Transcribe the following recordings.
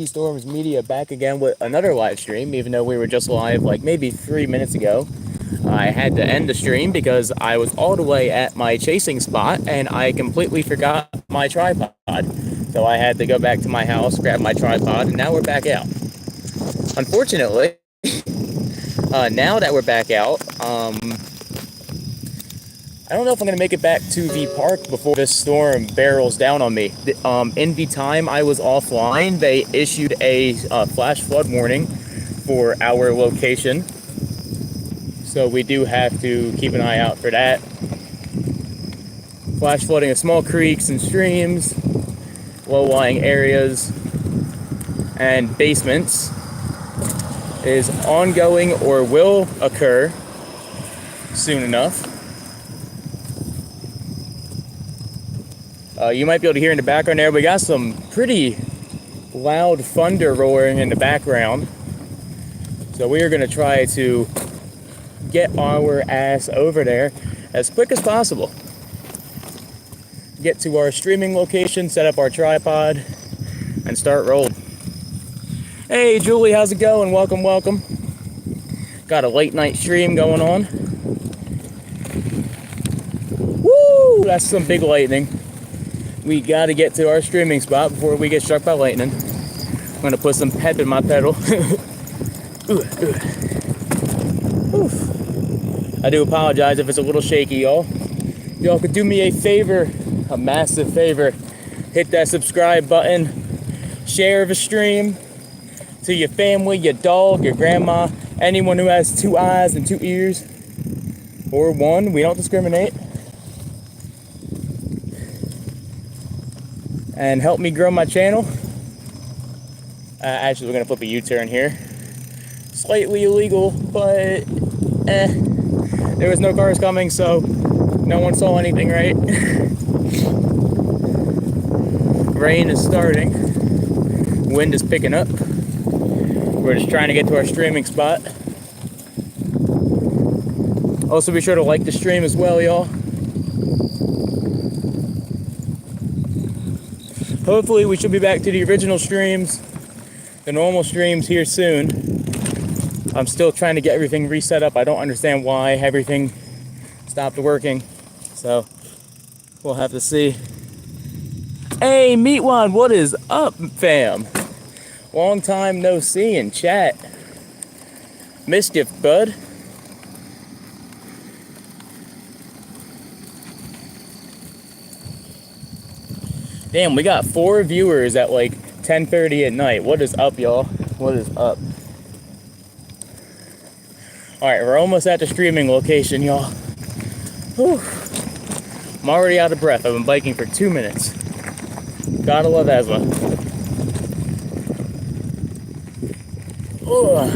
Thunderstorms Media back again with another live stream, even though we were just live like maybe 3 minutes ago. I had to end the stream because I was all the way at my chasing spot and I completely forgot my tripod. So I had to go back to my house, grab my tripod, and now we're back out. Unfortunately, now that we're back out, I don't know if I'm going to make it back to the park before this storm barrels down on me. In the time I was offline, they issued a flash flood warning for our location. So we do have to keep an eye out for that. Flash flooding of small creeks and streams, low-lying areas, and basements is ongoing or will occur soon enough. You might be able to hear in the background there, we got some pretty loud thunder roaring in the background. So we are going to try to get our ass over there as quick as possible. Get to our streaming location, set up our tripod, and start rolling. Hey Julie, how's it going? Welcome, welcome. Got a late night stream going on. Woo! That's some big lightning. We gotta get to our streaming spot before we get struck by lightning. I'm gonna put some pep in my pedal. I do apologize if it's a little shaky, y'all. Y'all could do me a favor, a massive favor. Hit that subscribe button. Share the stream to your family, your dog, your grandma, anyone who has 2 eyes and 2 ears. Or 1, we don't discriminate. And help me grow my channel. Actually, we're gonna flip a U-turn here. Slightly illegal, but there was no cars coming, so no one saw anything, right? Rain is starting. Wind is picking up. We're just trying to get to our streaming spot. Also, be sure to like the stream as well, y'all. Hopefully we should be back to the original streams, the normal streams here soon. I'm still trying to get everything reset up. I don't understand why everything stopped working, so we'll have to see. Hey Meatwad, what is up, fam? Long time no see in chat. Mischief, bud. Damn, we got 4 viewers at like 10:30 at night. What is up, y'all? What is up? Alright, we're almost at the streaming location, y'all. Whew. I'm already out of breath. I've been biking for 2 minutes. Gotta love asthma. Ugh.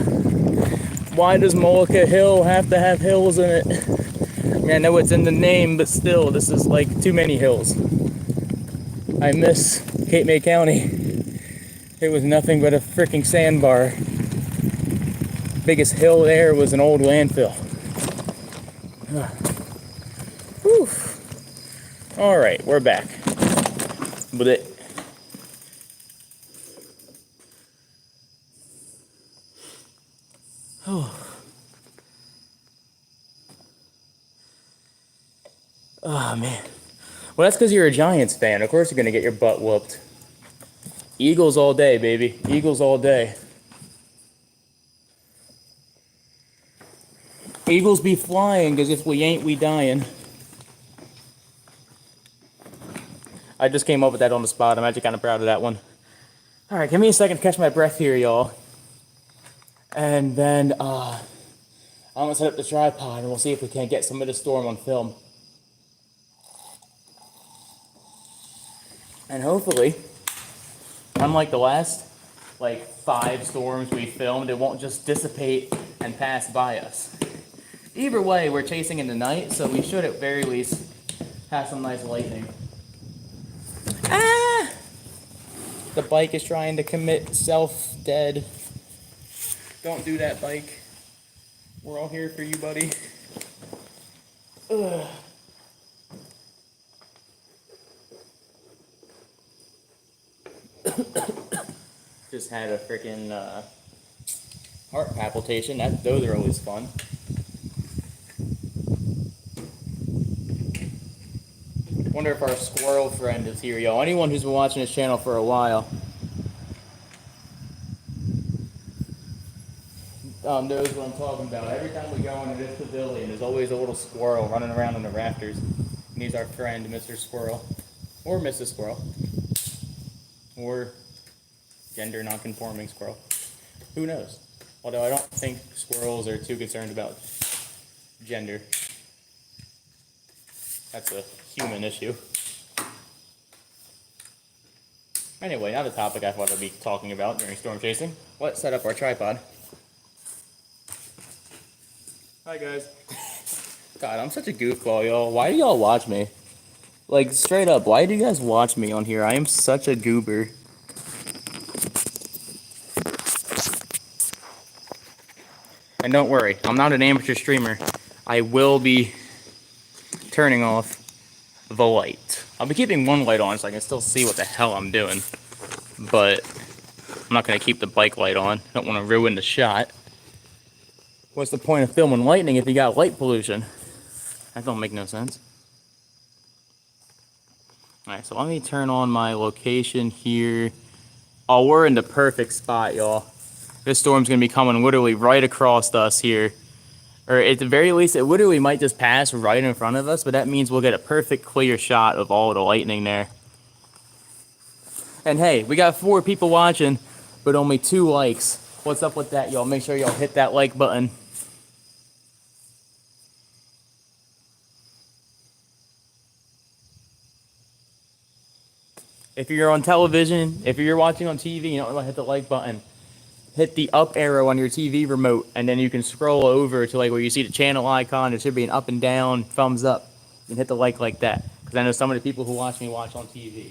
Why does Moloka Hill have to have hills in it? I mean, I know it's in the name, but still, this is like too many hills. I miss Cape May County. It was nothing but a freaking sandbar. Biggest hill there was an old landfill. Whew. All right, we're back. But it. Oh man. Well, that's because you're a Giants fan. Of course you're going to get your butt whooped. Eagles all day, baby. Eagles all day. Eagles be flying, because if we ain't, we dying. I just came up with that on the spot. I'm actually kind of proud of that one. All right, give me a second to catch my breath here, y'all. And then I'm going to set up the tripod, and we'll see if we can't get some of the storm on film. And hopefully, unlike the last, 5 storms we filmed, it won't just dissipate and pass by us. Either way, we're chasing in the night, so we should at very least have some nice lightning. Ah! The bike is trying to commit self-dead. Don't do that, bike. We're all here for you, buddy. Ugh. Just had a freaking heart palpitation. Those are always fun. Wonder if our squirrel friend is here, y'all. Anyone who's been watching this channel for a while knows what I'm talking about. Every time we go into this pavilion, there's always a little squirrel running around in the rafters. And he's our friend, Mr. Squirrel. Or Mrs. Squirrel. Or gender non-conforming squirrel. Who knows? Although I don't think squirrels are too concerned about gender. That's a human issue. Anyway, now the topic I thought I'd be talking about during storm chasing. Let's set up our tripod. Hi guys. God, I'm such a goofball, y'all. Why do y'all watch me? Like, straight up, why do you guys watch me on here? I am such a goober. And don't worry, I'm not an amateur streamer. I will be turning off the light. I'll be keeping one light on so I can still see what the hell I'm doing. But I'm not going to keep the bike light on. I don't want to ruin the shot. What's the point of filming lightning if you got light pollution? That don't make no sense. Alright, so let me turn on my location here. Oh, we're in the perfect spot, y'all. This storm's going to be coming literally right across us here. Or at the very least, it literally might just pass right in front of us, but that means we'll get a perfect clear shot of all of the lightning there. And hey, we got 4 people watching, but only 2 likes. What's up with that, y'all? Make sure y'all hit that like button. If you're on television, if you're watching on TV, you don't want to hit the like button. Hit the up arrow on your TV remote, and then you can scroll over to like where you see the channel icon. There should be an up and down, thumbs up. You can hit the like that, because I know some of the people who watch me watch on TV.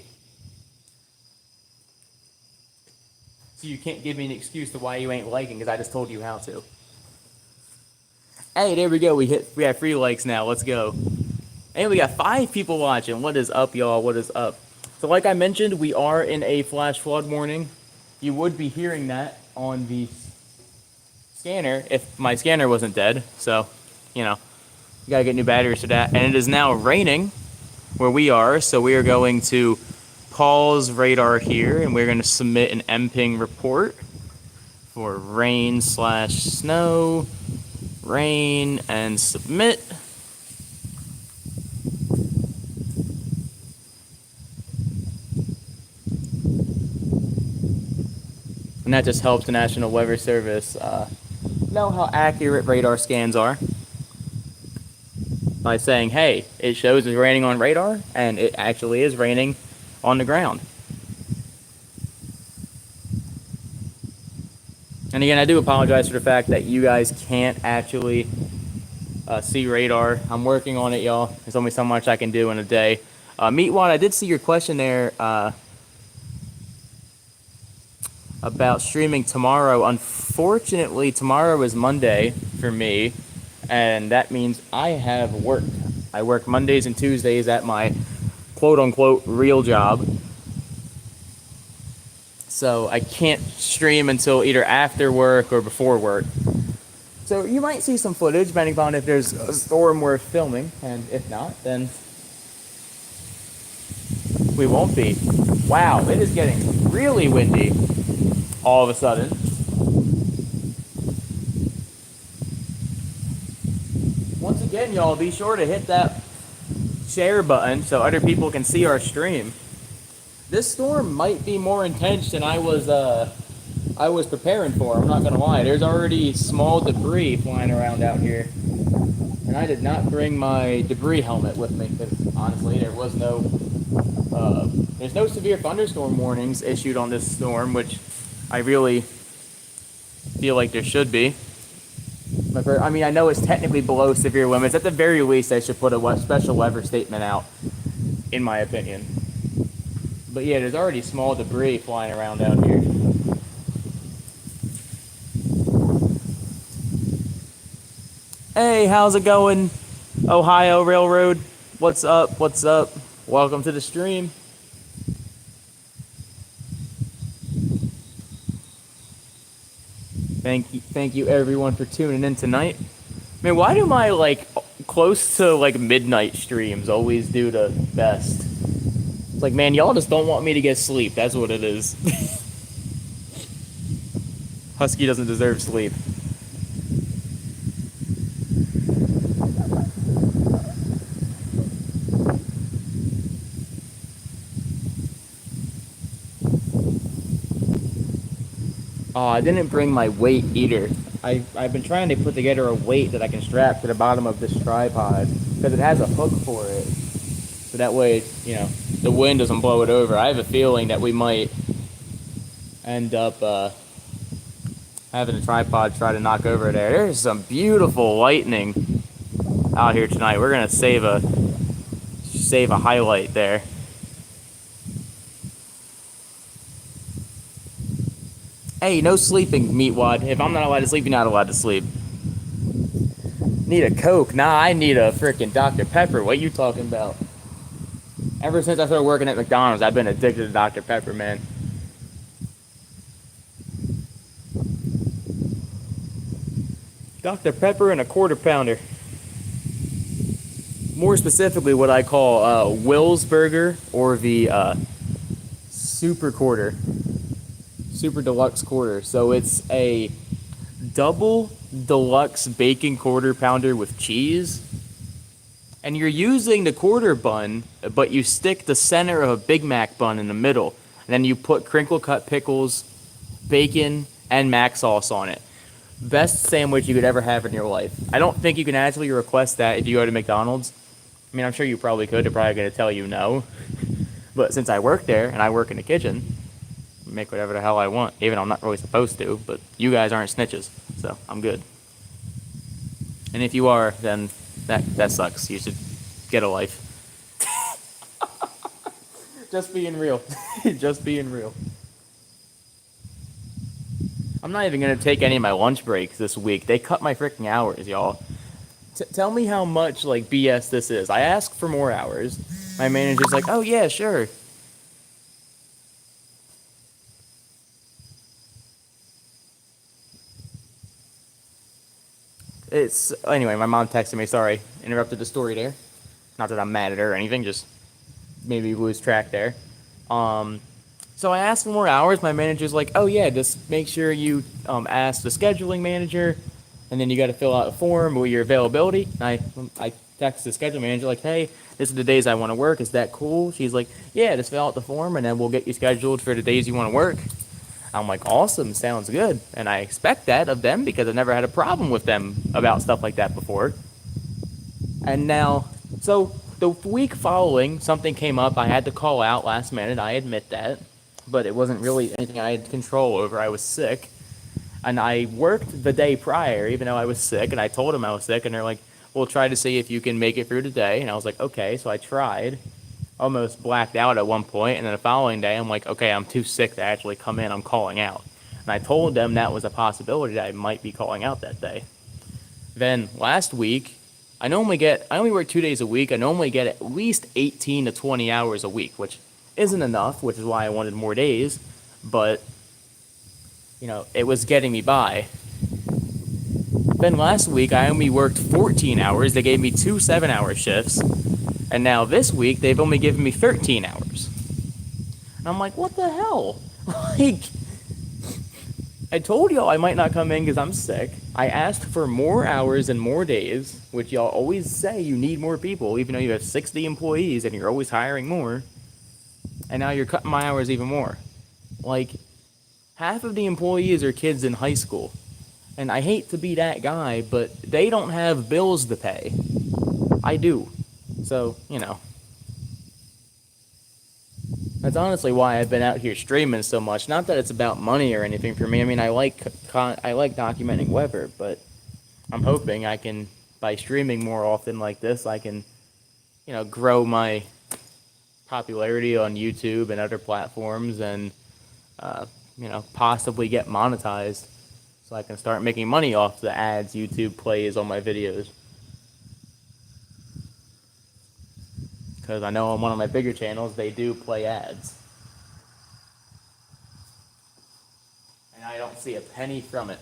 So you can't give me an excuse to why you ain't liking, because I just told you how to. Hey, there we go. We have 3 likes now. Let's go. And we got 5 people watching. What is up, y'all? What is up? So like I mentioned, we are in a flash flood warning. You would be hearing that on the scanner if my scanner wasn't dead. So, you know, you gotta get new batteries for that. And it is now raining where we are, so we are going to pause radar here, and we're going to submit an MPing report for rain/snow, rain, and submit. And that just helps the National Weather Service know how accurate radar scans are by saying, hey, it shows it's raining on radar, and it actually is raining on the ground. And again, I do apologize for the fact that you guys can't actually see radar. I'm working on it, y'all. There's only so much I can do in a day. Meatwad, I did see your question there about streaming tomorrow. Unfortunately, tomorrow is Monday for me, and that means I have work. I work Mondays and Tuesdays at my quote-unquote real job. So I can't stream until either after work or before work. So you might see some footage, depending upon if there's a storm worth filming, and if not, then we won't be. Wow, it is getting really windy all of a sudden. Once again, y'all, be sure to hit that share button so other people can see our stream. This storm might be more intense than I was preparing for. I'm not gonna lie. There's already small debris flying around out here, and I did not bring my debris helmet with me because honestly, there's no severe thunderstorm warnings issued on this storm, which I really feel like there should be. I mean, I know it's technically below severe limits. At the very least, they should put a special weather statement out, in my opinion. But yeah, there's already small debris flying around out here. Hey, how's it going, Ohio Railroad? What's up? What's up? Welcome to the stream. Thank you everyone for tuning in tonight. Man, why do my like close to like midnight streams always do the best? It's like, man, y'all just don't want me to get sleep. That's what it is. Husky doesn't deserve sleep. Oh, I didn't bring my weight either. I've been trying to put together a weight that I can strap to the bottom of this tripod because it has a hook for it. So that way, you know, the wind doesn't blow it over. I have a feeling that we might end up having a tripod try to knock over there. There's some beautiful lightning out here tonight. We're gonna save a highlight there. Hey, no sleeping, Meatwad. If I'm not allowed to sleep, you're not allowed to sleep. Need a Coke? Nah, I need a freaking Dr. Pepper. What you talking about? Ever since I started working at McDonald's, I've been addicted to Dr. Pepper, man. Dr. Pepper and a quarter pounder. More specifically, what I call Will's Burger or the Super Quarter. Super Deluxe Quarter. So it's a double deluxe bacon quarter pounder with cheese. And you're using the quarter bun, but you stick the center of a Big Mac bun in the middle. And then you put crinkle cut pickles, bacon, and mac sauce on it. Best sandwich you could ever have in your life. I don't think you can actually request that if you go to McDonald's. I mean, I'm sure you probably could. They're probably going to tell you no. But since I work there and I work in the kitchen, I make whatever the hell I want. Even though I'm not really supposed to. But you guys aren't snitches. So I'm good. And if you are, then that sucks. You should get a life. Just being real. Just being real. I'm not even going to take any of my lunch breaks this week. They cut my freaking hours, y'all. Tell me how much, like, BS this is. I asked for more hours. My manager's like, oh, yeah, sure. Anyway, my mom texted me, sorry. Interrupted the story there. Not that I'm mad at her or anything, just maybe lose track there. So I asked for more hours. My manager's like, oh yeah, just make sure you ask the scheduling manager, and then you got to fill out a form with your availability. And I text the scheduling manager like, hey, this is the days I want to work. Is that cool? She's like, yeah, just fill out the form, and then we'll get you scheduled for the days you want to work. I'm like, awesome, sounds good. And I expect that of them because I've never had a problem with them about stuff like that before. And now, so the week following, something came up. I had to call out last minute. I admit that. But it wasn't really anything I had control over. I was sick. And I worked the day prior, even though I was sick. And I told them I was sick. And they're like, we'll try to see if you can make it through today. And I was like, okay. So I tried. Almost blacked out at one point. And then the following day, I'm like, okay, I'm too sick to actually come in. I'm calling out. And I told them that was a possibility that I might be calling out that day. Then last week, I only work 2 days a week. I normally get at least 18 to 20 hours a week, which isn't enough, which is why I wanted more days. But, you know, it was getting me by. Then last week, I only worked 14 hours. They gave me 2 7-hour shifts. And now this week, they've only given me 13 hours. And I'm like, what the hell? Like, I told y'all I might not come in because I'm sick. I asked for more hours and more days, which y'all always say you need more people, even though you have 60 employees and you're always hiring more. And now you're cutting my hours even more. Like, half of the employees are kids in high school. And I hate to be that guy, but they don't have bills to pay. I do. So, you know. That's honestly why I've been out here streaming so much. Not that it's about money or anything for me. I mean, I like documenting weather, but I'm hoping I can, by streaming more often like this, I can, you know, grow my popularity on YouTube and other platforms and, you know, possibly get monetized so I can start making money off the ads YouTube plays on my videos. Because I know on one of my bigger channels, they do play ads. And I don't see a penny from it.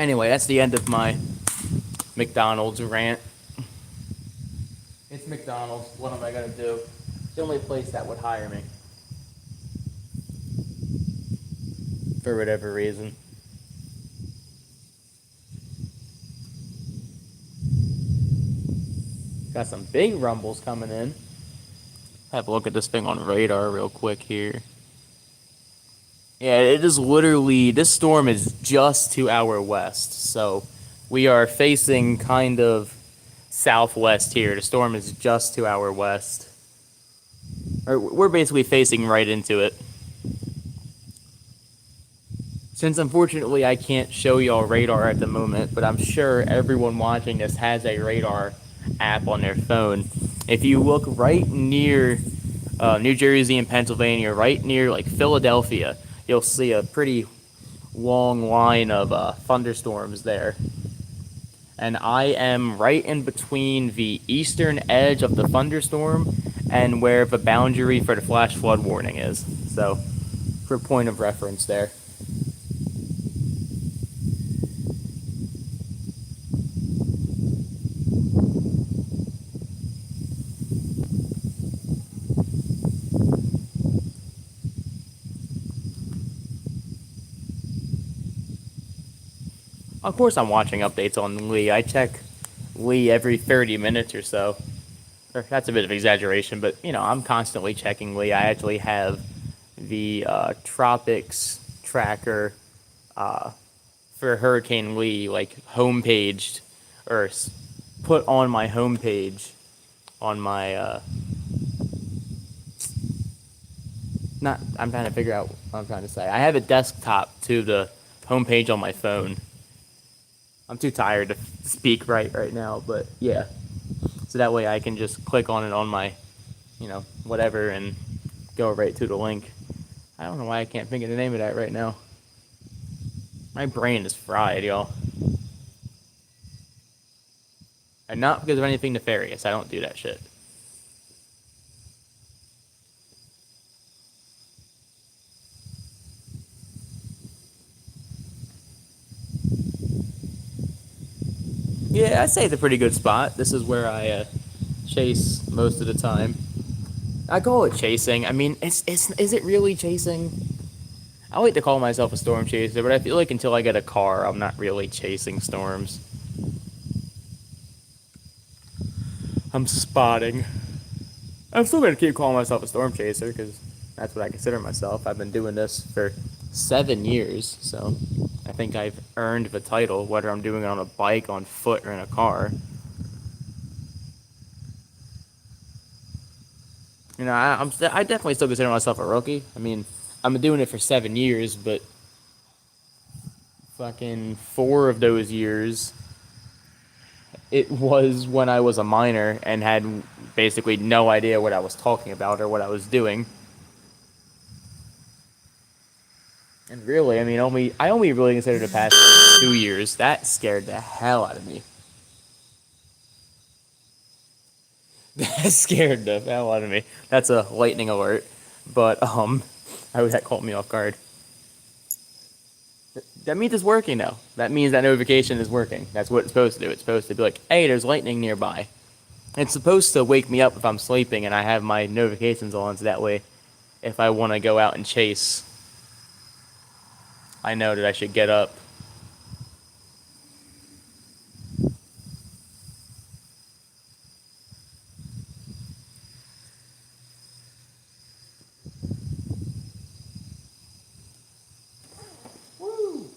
Anyway, that's the end of my McDonald's rant. It's McDonald's. What am I gonna do? It's the only place that would hire me. For whatever reason. Got some big rumbles coming in. Have a look at this thing on radar real quick here. Yeah, it is literally, this storm is just to our west. So we are facing kind of southwest here. The storm is just to our west. Or we're basically facing right into it. Since unfortunately I can't show y'all radar at the moment, but I'm sure everyone watching this has a radar app on their phone. If you look right near New Jersey and Pennsylvania, right near like Philadelphia, you'll see a pretty long line of thunderstorms there. And I am right in between the eastern edge of the thunderstorm and where the boundary for the flash flood warning is. So, for point of reference there. Of course I'm watching updates on Lee. I check Lee every 30 minutes or so. Or that's a bit of exaggeration, but, you know, I'm constantly checking Lee. I actually have the tropics tracker for Hurricane Lee, like, homepaged, or put on my homepage on my, I'm trying to figure out what I'm trying to say. I have a desktop to the homepage on my phone. I'm too tired to speak right now, but yeah. So that way I can just click on it on my, you know, whatever and go right to the link. I don't know why I can't think of the name of that right now. My brain is fried, y'all. And not because of anything nefarious. I don't do that shit. Yeah, I'd say it's a pretty good spot. This is where I chase most of the time. I call it chasing. I mean, is it really chasing? I like to call myself a storm chaser, but I feel like until I get a car, I'm not really chasing storms. I'm spotting. I'm still going to keep calling myself a storm chaser because that's what I consider myself. I've been doing this for 7 years, so I think I've earned the title, whether I'm doing it on a bike, on foot, or in a car. You know, I definitely still consider myself a rookie. I mean, I've been doing it for 7 years, but fucking 4 of those years, it was when I was a minor and had basically no idea what I was talking about or what I was doing. And really, I mean, I only really considered the past 2 years. That scared the hell out of me. That scared the hell out of me. That's a lightning alert. But, that caught me off guard. That means it's working, though. That means that notification is working. That's what it's supposed to do. It's supposed to be like, hey, there's lightning nearby. It's supposed to wake me up if I'm sleeping and I have my notifications on, so that way, if I want to go out and chase, I know that I should get up. Woo!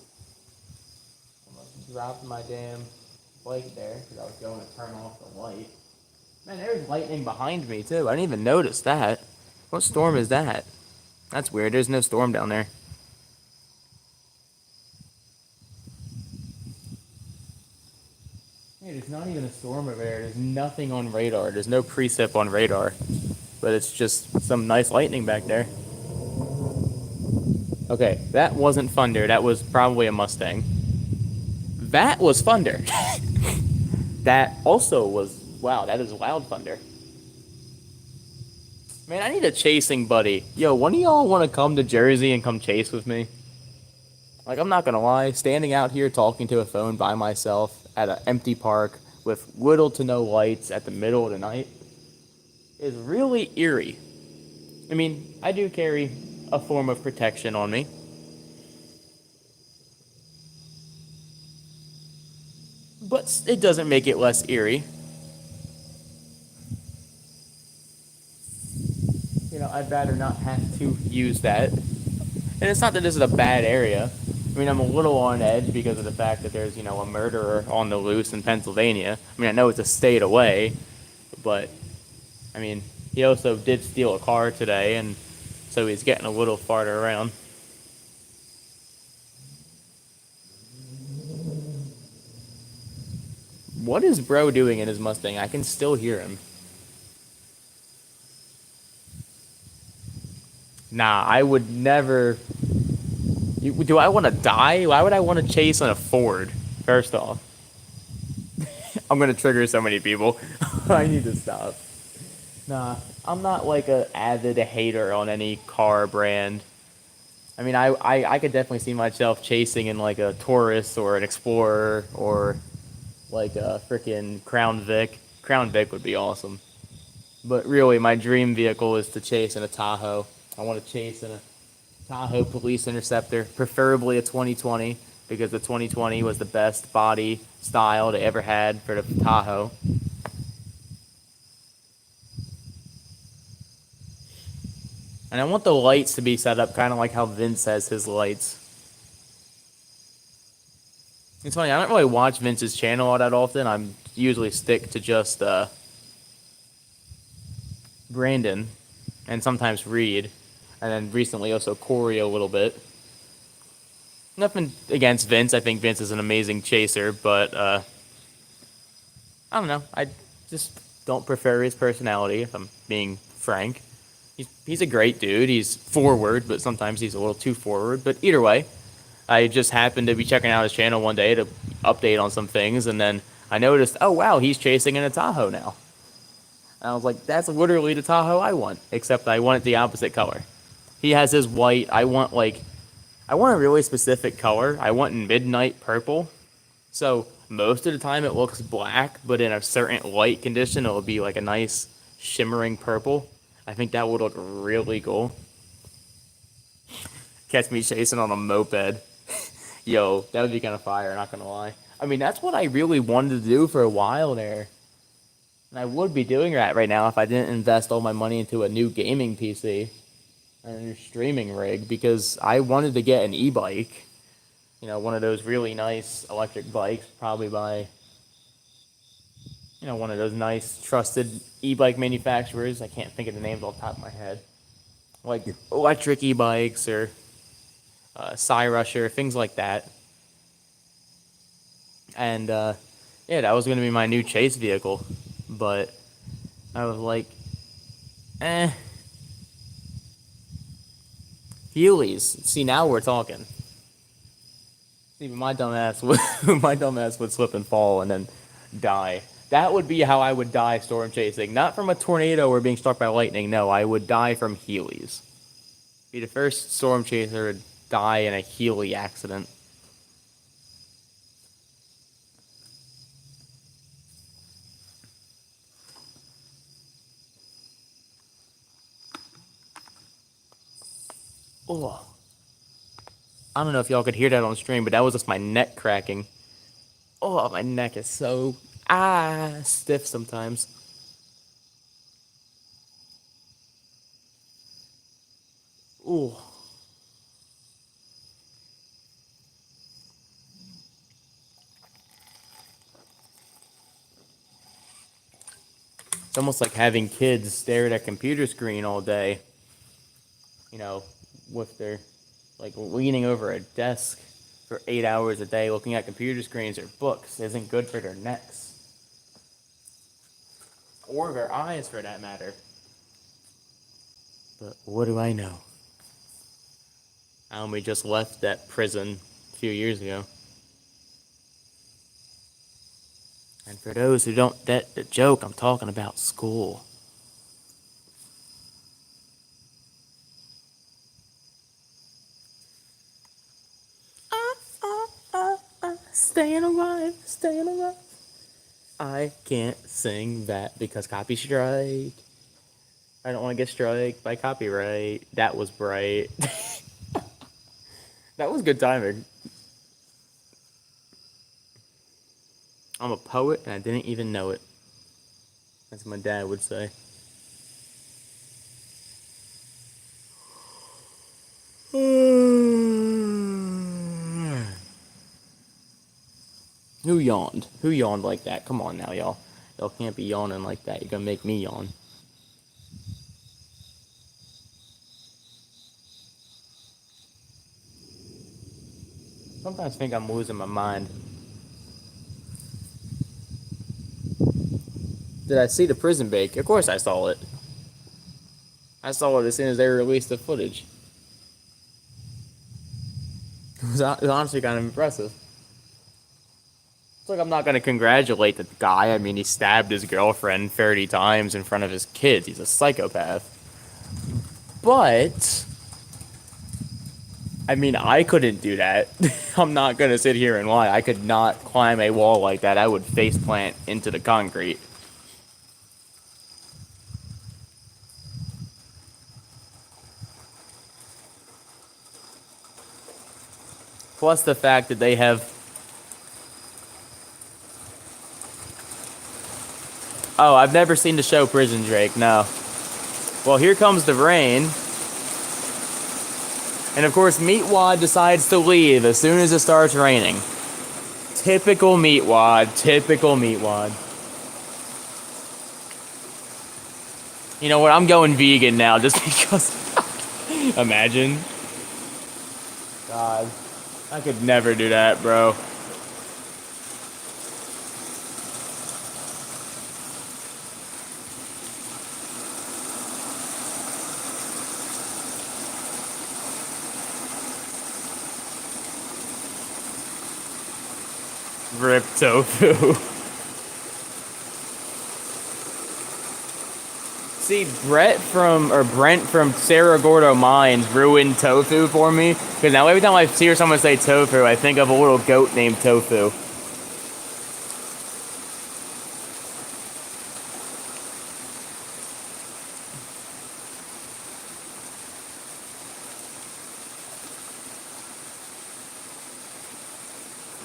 Almost dropped my damn light there because I was going to turn off the light. Man, there's lightning behind me too. I didn't even notice that. What storm is that? That's weird. There's no storm down there. Hey, there's not even a storm over there. There's nothing on radar. There's no precip on radar. But it's just some nice lightning back there. Okay, that wasn't thunder. That was probably a Mustang. That was thunder. That also was... Wow, that is loud thunder. Man, I need a chasing buddy. Yo, one of y'all want to come to Jersey and come chase with me? Like, I'm not gonna lie, standing out here talking to a phone by myself at an empty park with little to no lights at the middle of the night is really eerie. I mean, I do carry a form of protection on me, but it doesn't make it less eerie. You know, I'd rather not have to use that. And it's not that this is a bad area. I mean, I'm a little on edge because of the fact that there's, a murderer on the loose in Pennsylvania. I mean, I know it's a state away, but, I mean, he also did steal a car today, and so he's getting a little farther around. What is Bro doing in his Mustang? I can still hear him. Nah, I would never. Do I want to die? Why would I want to chase on a Ford? First off, I'm gonna trigger so many people. I need to stop. Nah, I'm not like a avid hater on any car brand. I mean, I could definitely see myself chasing in like a Taurus or an Explorer or like a freaking Crown Vic. Crown Vic would be awesome. But really, my dream vehicle is to chase in a Tahoe. I want to chase in a Tahoe Police Interceptor, preferably a 2020, because the 2020 was the best body style they ever had for the Tahoe. And I want the lights to be set up kind of like how Vince has his lights. It's funny, I don't really watch Vince's channel all that often. I usually stick to just Brandon and sometimes Reed. And then recently also Corey a little bit. Nothing against Vince. I think Vince is an amazing chaser, but I don't know. I just don't prefer his personality, if I'm being frank. He's a great dude. He's forward, but sometimes he's a little too forward. But either way, I just happened to be checking out his channel one day to update on some things, and then I noticed, oh wow, he's chasing in a Tahoe now. And I was like, that's literally the Tahoe I want, except I want it the opposite color. He has his white. I want a really specific color. I want midnight purple. So most of the time it looks black, but in a certain light condition, it'll be like a nice shimmering purple. I think that would look really cool. Catch me chasing on a moped. Yo, that would be kind of fire, not gonna lie. I mean, that's what I really wanted to do for a while there. And I would be doing that right now if I didn't invest all my money into a new gaming PC and a new streaming rig, because I wanted to get an e-bike. One of those really nice electric bikes, probably by, one of those nice, trusted e-bike manufacturers. I can't think of the names off the top of my head. Like electric e-bikes or Cyrusher, things like that. And, yeah, that was going to be my new chase vehicle. But I was like, Heelys. See, now we're talking. See, but my dumbass would slip and fall and then die. That would be how I would die storm chasing. Not from a tornado or being struck by lightning. No, I would die from Heelys. Be the first storm chaser to die in a Heely accident. Oh. I don't know if y'all could hear that on stream, but that was just my neck cracking. Oh, my neck is so stiff sometimes. Ooh. It's almost like having kids stare at a computer screen all day. With their like leaning over a desk for 8 hours a day looking at computer screens or books isn't good for their necks. Or their eyes, for that matter. But what do I know? I only just left that prison a few years ago. And for those who don't get the joke, I'm talking about school. staying alive, staying alive. I can't sing that because copy strike. I don't want to get struck by copyright. That was bright. That was good timing. I'm a poet and I didn't even know it. That's what my dad would say. Who yawned? Who yawned like that? Come on now, y'all. Y'all can't be yawning like that. You're gonna make me yawn. Sometimes I think I'm losing my mind. Did I see the prison break? Of course I saw it. I saw it as soon as they released the footage. It was honestly kind of impressive. It's like I'm not going to congratulate the guy. I mean, he stabbed his girlfriend 30 times in front of his kids. He's a psychopath. But, I mean, I couldn't do that. I'm not going to sit here and lie. I could not climb a wall like that. I would faceplant into the concrete. Plus the fact that they have... Oh, I've never seen the show Prison Break, no. Well, here comes the rain. And of course, Meatwad decides to leave as soon as it starts raining. Typical Meatwad, typical Meatwad. You know what, I'm going vegan now just because... Imagine. God. I could never do that, bro. Rip tofu. See, Brent from Cerro Gordo Mines ruined tofu for me. Because now every time I hear someone say tofu, I think of a little goat named Tofu.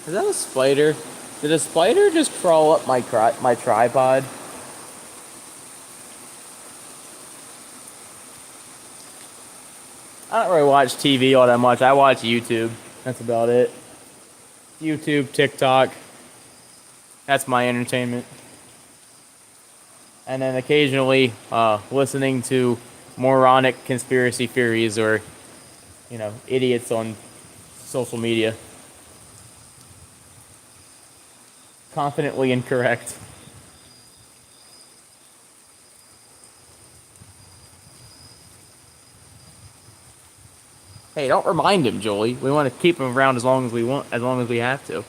Is that a spider? Did a spider just crawl up my tripod? I don't really watch TV all that much. I watch YouTube. That's about it. YouTube, TikTok. That's my entertainment. And then occasionally listening to moronic conspiracy theories or, you know, idiots on social media. Confidently incorrect. Hey, don't remind him, Jolie. We want to keep him around as long as we want, as long as we have to.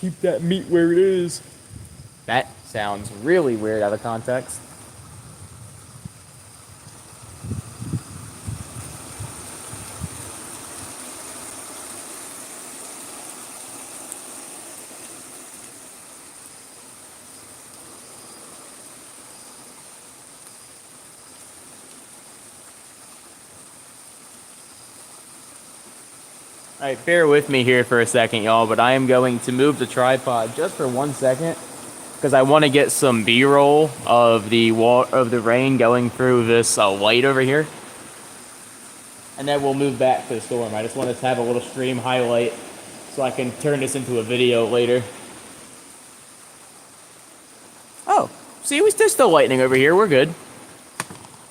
Keep that meat where it is. That sounds really weird out of context. Alright, bear with me here for a second, y'all, but I am going to move the tripod just for 1 second because I want to get some B-roll of the rain going through this light over here. And then we'll move back to the storm. I just want to have a little stream highlight so I can turn this into a video later. Oh, see, there's still lightning over here. We're good.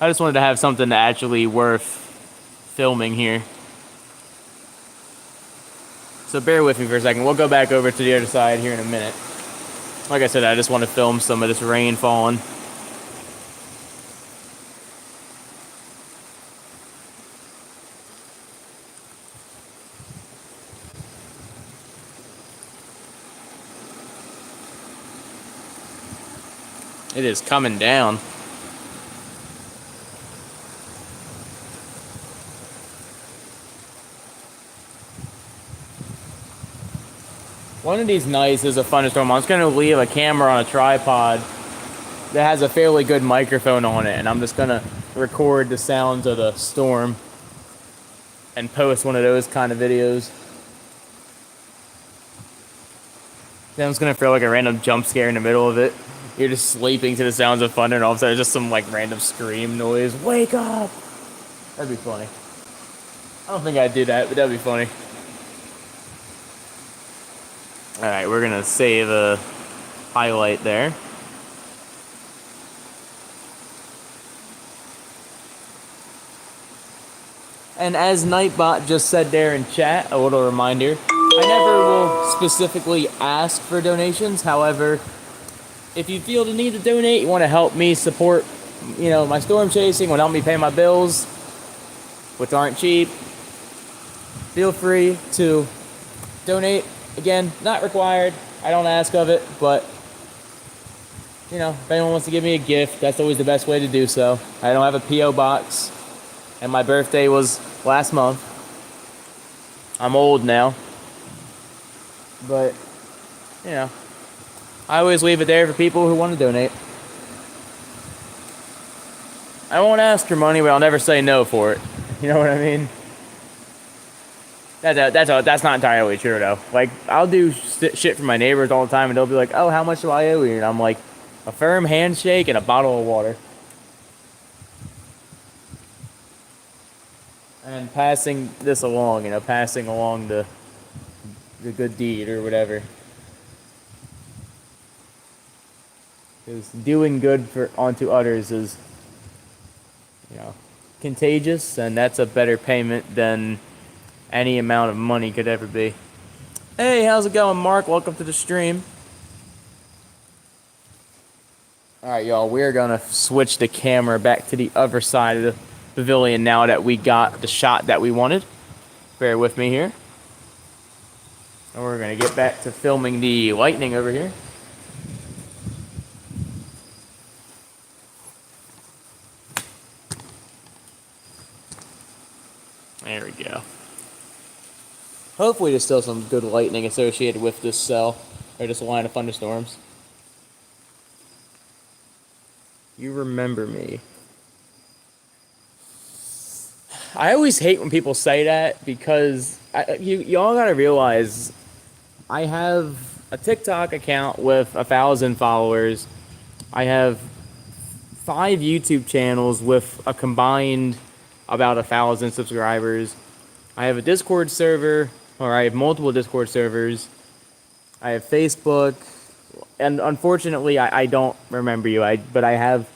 I just wanted to have something actually worth filming here. So bear with me for a second. We'll go back over to the other side here in a minute. Like I said, I just want to film some of this rain falling. It is coming down. One of these nights is a thunderstorm. I'm just gonna leave a camera on a tripod that has a fairly good microphone on it, and I'm just gonna record the sounds of the storm and post one of those kind of videos. Then I'm just gonna throw like a random jump scare in the middle of it. You're just sleeping to the sounds of thunder, and all of a sudden, there's just some like random scream noise. Wake up! That'd be funny. I don't think I'd do that, but that'd be funny. Alright, we're gonna save a highlight there. And as Nightbot just said there in chat, a little reminder, I never will specifically ask for donations. However, if you feel the need to donate, you want to help me support, my storm chasing, want to help me pay my bills, which aren't cheap, feel free to donate. Again, not required. I don't ask of it, but, if anyone wants to give me a gift, that's always the best way to do so. I don't have a P.O. box, and my birthday was last month. I'm old now, but, I always leave it there for people who want to donate. I won't ask for money, but I'll never say no for it. You know what I mean? That's not entirely true, though. Like, I'll do shit for my neighbors all the time, and they'll be like, oh, how much do I owe you? And I'm like, a firm handshake and a bottle of water. And passing this along, passing along the good deed or whatever. Because doing good onto others is, contagious, and that's a better payment than any amount of money could ever be. Hey, how's it going, Mark? Welcome to the stream. Alright, y'all, we're gonna switch the camera back to the other side of the pavilion now that we got the shot that we wanted. Bear with me here. And we're gonna get back to filming the lightning over here. There we go. Hopefully there's still some good lightning associated with this cell, or this line of thunderstorms. You remember me. I always hate when people say that, because you all gotta realize I have a TikTok account with 1,000 followers. I have 5 YouTube channels with a combined about 1,000 subscribers. I have a Discord server, or I have multiple Discord servers. I have Facebook, and unfortunately, I don't remember you. But I have,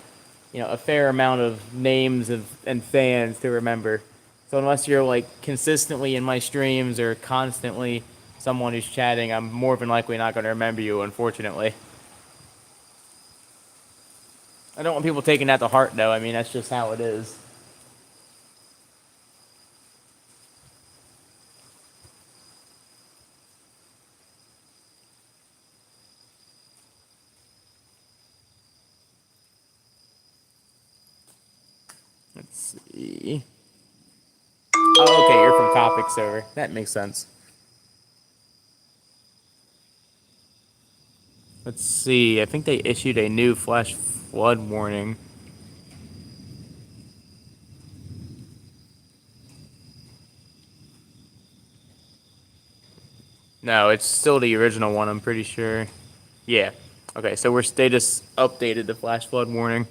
a fair amount of names and fans to remember. So unless you're like consistently in my streams or constantly someone who's chatting, I'm more than likely not going to remember you, unfortunately. I don't want people taking that to heart, though. I mean, that's just how it is. Let's see. Oh, okay, you're from Topic Server. That makes sense. Let's see. I think they issued a new flash flood warning. No, it's still the original one, I'm pretty sure. Yeah. Okay, so they just updated the flash flood warning.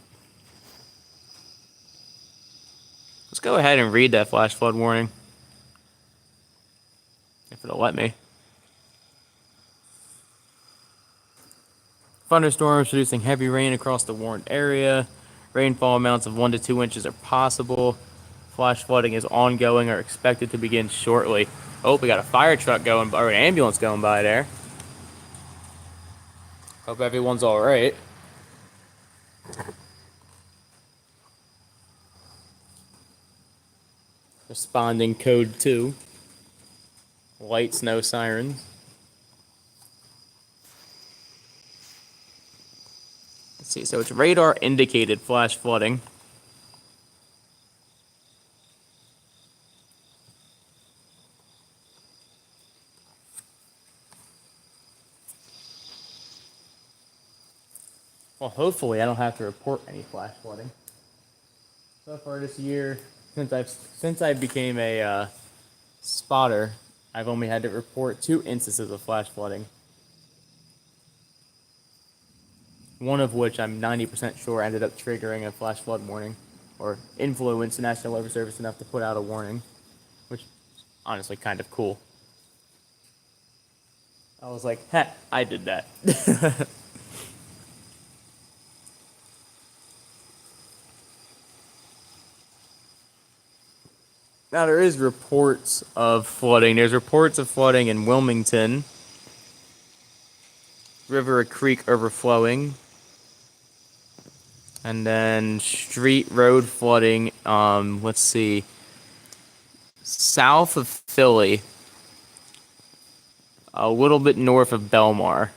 Let's go ahead and read that flash flood warning. If it'll let me. Thunderstorms producing heavy rain across the warned area. Rainfall amounts of 1 to 2 inches are possible. Flash flooding is ongoing or expected to begin shortly. Oh, we got a fire truck going, or an ambulance going by there. Hope everyone's alright. Responding code 2. Lights, no sirens. Let's see, so it's radar indicated flash flooding. Well, hopefully I don't have to report any flash flooding. So far this year, since I became a spotter, I've only had to report 2 instances of flash flooding. One of which I'm 90% sure ended up triggering a flash flood warning, or influenced the National Weather Service enough to put out a warning, which is honestly kind of cool. I was like, "Heh, I did that." Now there is reports of flooding. There's reports of flooding in Wilmington, River Creek overflowing, and then street road flooding. Let's see, south of Philly, a little bit north of Belmar.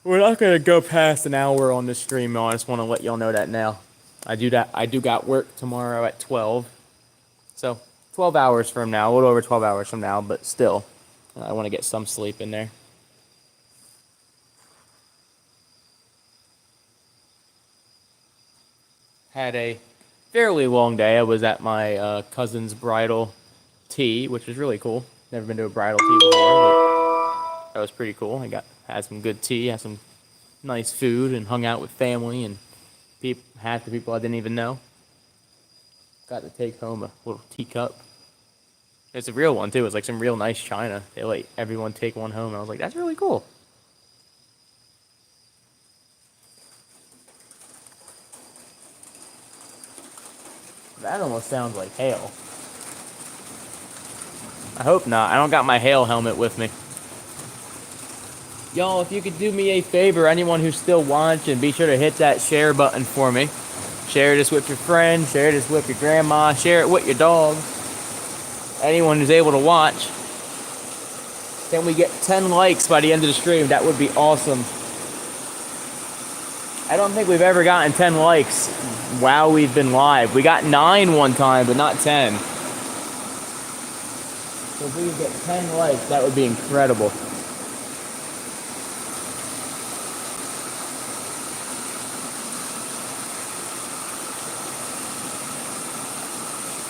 We're not gonna go past an hour on this stream, though. I just want to let y'all know that now. I do got work tomorrow at 12, so 12 hours from now, a little over 12 hours from now, but still, I want to get some sleep in there. Had a fairly long day. I was at my cousin's bridal tea, which was really cool. Never been to a bridal tea before, but that was pretty cool. Had some good tea, had some nice food, and hung out with family and half the people I didn't even know. Got to take home a little teacup. It's a real one too. It's like some real nice china. They let everyone take one home. I was like, that's really cool. That almost sounds like hail. I hope not. I don't got my hail helmet with me. Y'all, if you could do me a favor, anyone who's still watching, be sure to hit that share button for me. Share this with your friends, share this with your grandma, share it with your dog. Anyone who's able to watch. Can we get 10 likes by the end of the stream? That would be awesome. I don't think we've ever gotten 10 likes while we've been live. We got 9 one time, but not 10. So if we could get 10 likes, that would be incredible.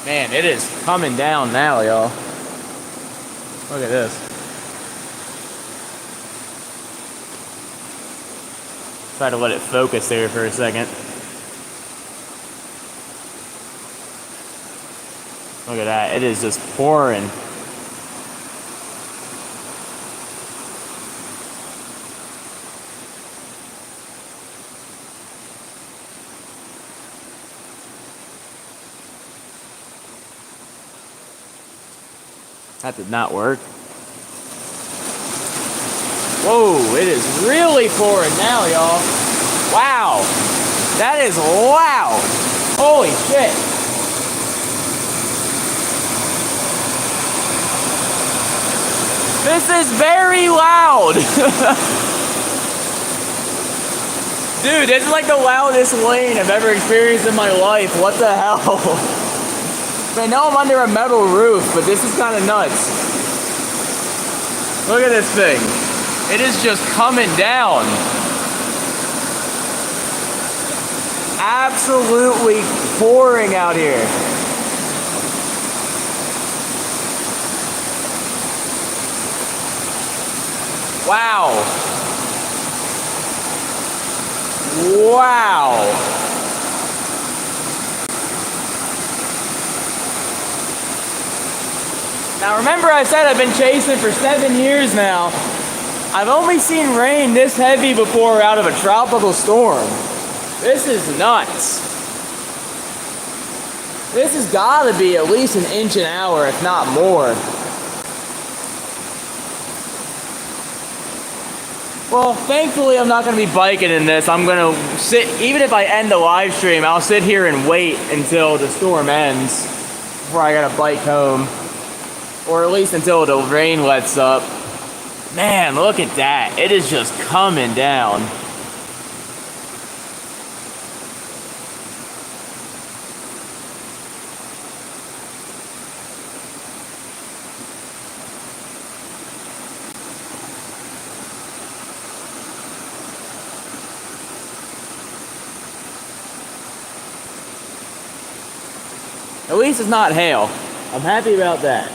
Man, it is coming down now, y'all. Look at this. Try to let it focus there for a second. Look at that. It is just pouring. That did not work. Whoa, it is really pouring now, y'all. Wow. That is loud. Holy shit. This is very loud. Dude, this is like the loudest rain I've ever experienced in my life. What the hell? I know I'm under a metal roof, but this is kind of nuts. Look at this thing. It is just coming down. Absolutely pouring out here. Wow. Wow. Now remember I said I've been chasing for 7 years now. I've only seen rain this heavy before out of a tropical storm. This is nuts. This has got to be at least an inch an hour, if not more. Well, thankfully I'm not going to be biking in this. I'm going to sit, even if I end the live stream, I'll sit here and wait until the storm ends before I got to bike home. Or at least until the rain lets up. Man, look at that. It is just coming down. At least it's not hail. I'm happy about that.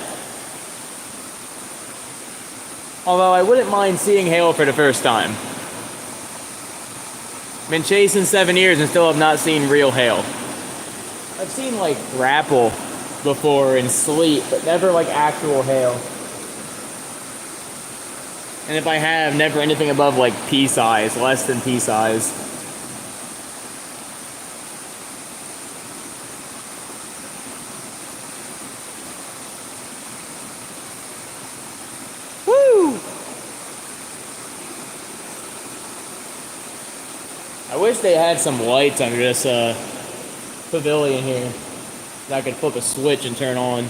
Although I wouldn't mind seeing hail for the first time. Been chasing 7 years and still have not seen real hail. I've seen like grapple before and sleet, but never like actual hail. And if I have, never anything above like pea size, less than pea size. I wish they had some lights under this pavilion here that I could flip a switch and turn on.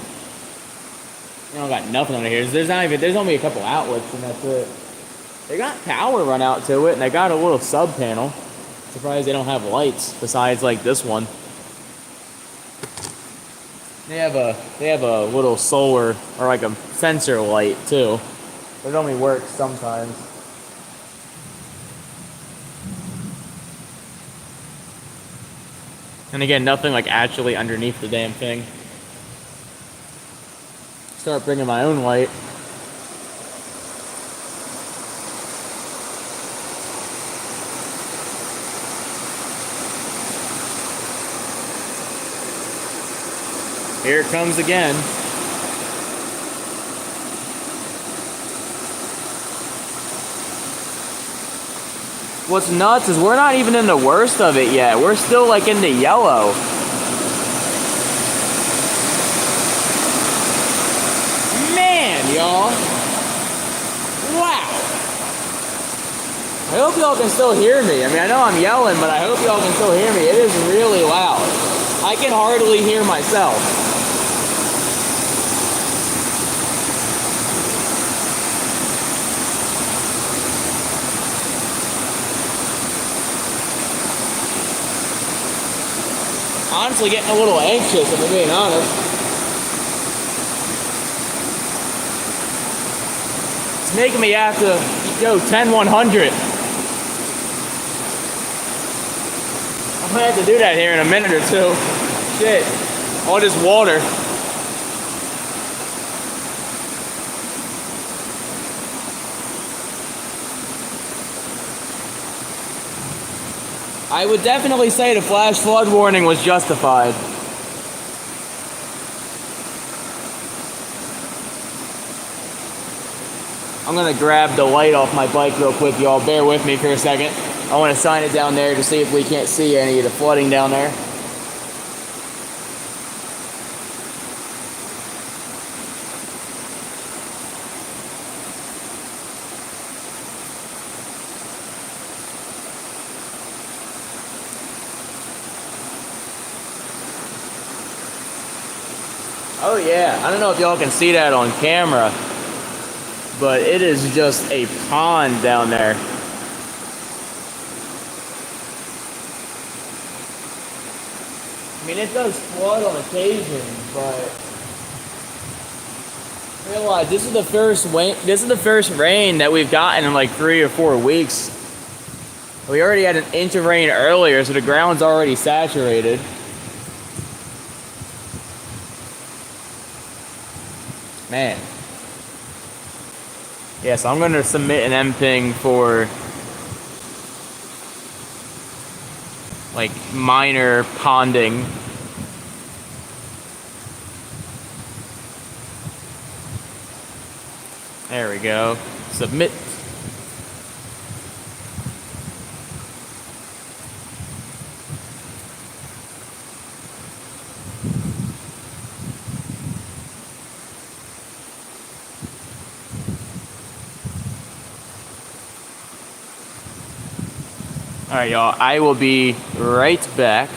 I don't got nothing under here. There's only a couple outlets and that's it. They got power run out to it and they got a little sub panel. Surprised they don't have lights besides like this one. They have a little solar or like a sensor light too. But it only works sometimes. And again, nothing like actually underneath the damn thing. Start bringing my own light. Here it comes again. What's nuts is we're not even in the worst of it yet. We're still like in the yellow. Man, y'all. Wow. I hope y'all can still hear me. I mean, I know I'm yelling, but I hope y'all can still hear me. It is really loud. I can hardly hear myself. Honestly getting a little anxious, if I'm being honest. It's making me have to go 10-100. I'm gonna have to do that here in a minute or two. Shit. All this water. I would definitely say the flash flood warning was justified. I'm gonna grab the light off my bike real quick, y'all. Bear with me for a second. I want to shine it down there to see if we can't see any of the flooding down there. Oh yeah, I don't know if y'all can see that on camera, but it is just a pond down there. I mean, it does flood on occasion, but realize this is the first rain that we've gotten in like 3 or 4 weeks. We already had an inch of rain earlier, so the ground's already saturated. Man. Yeah, so I'm going to submit an MPing for like minor ponding. There we go. Submit. Alright, y'all, I will be right back.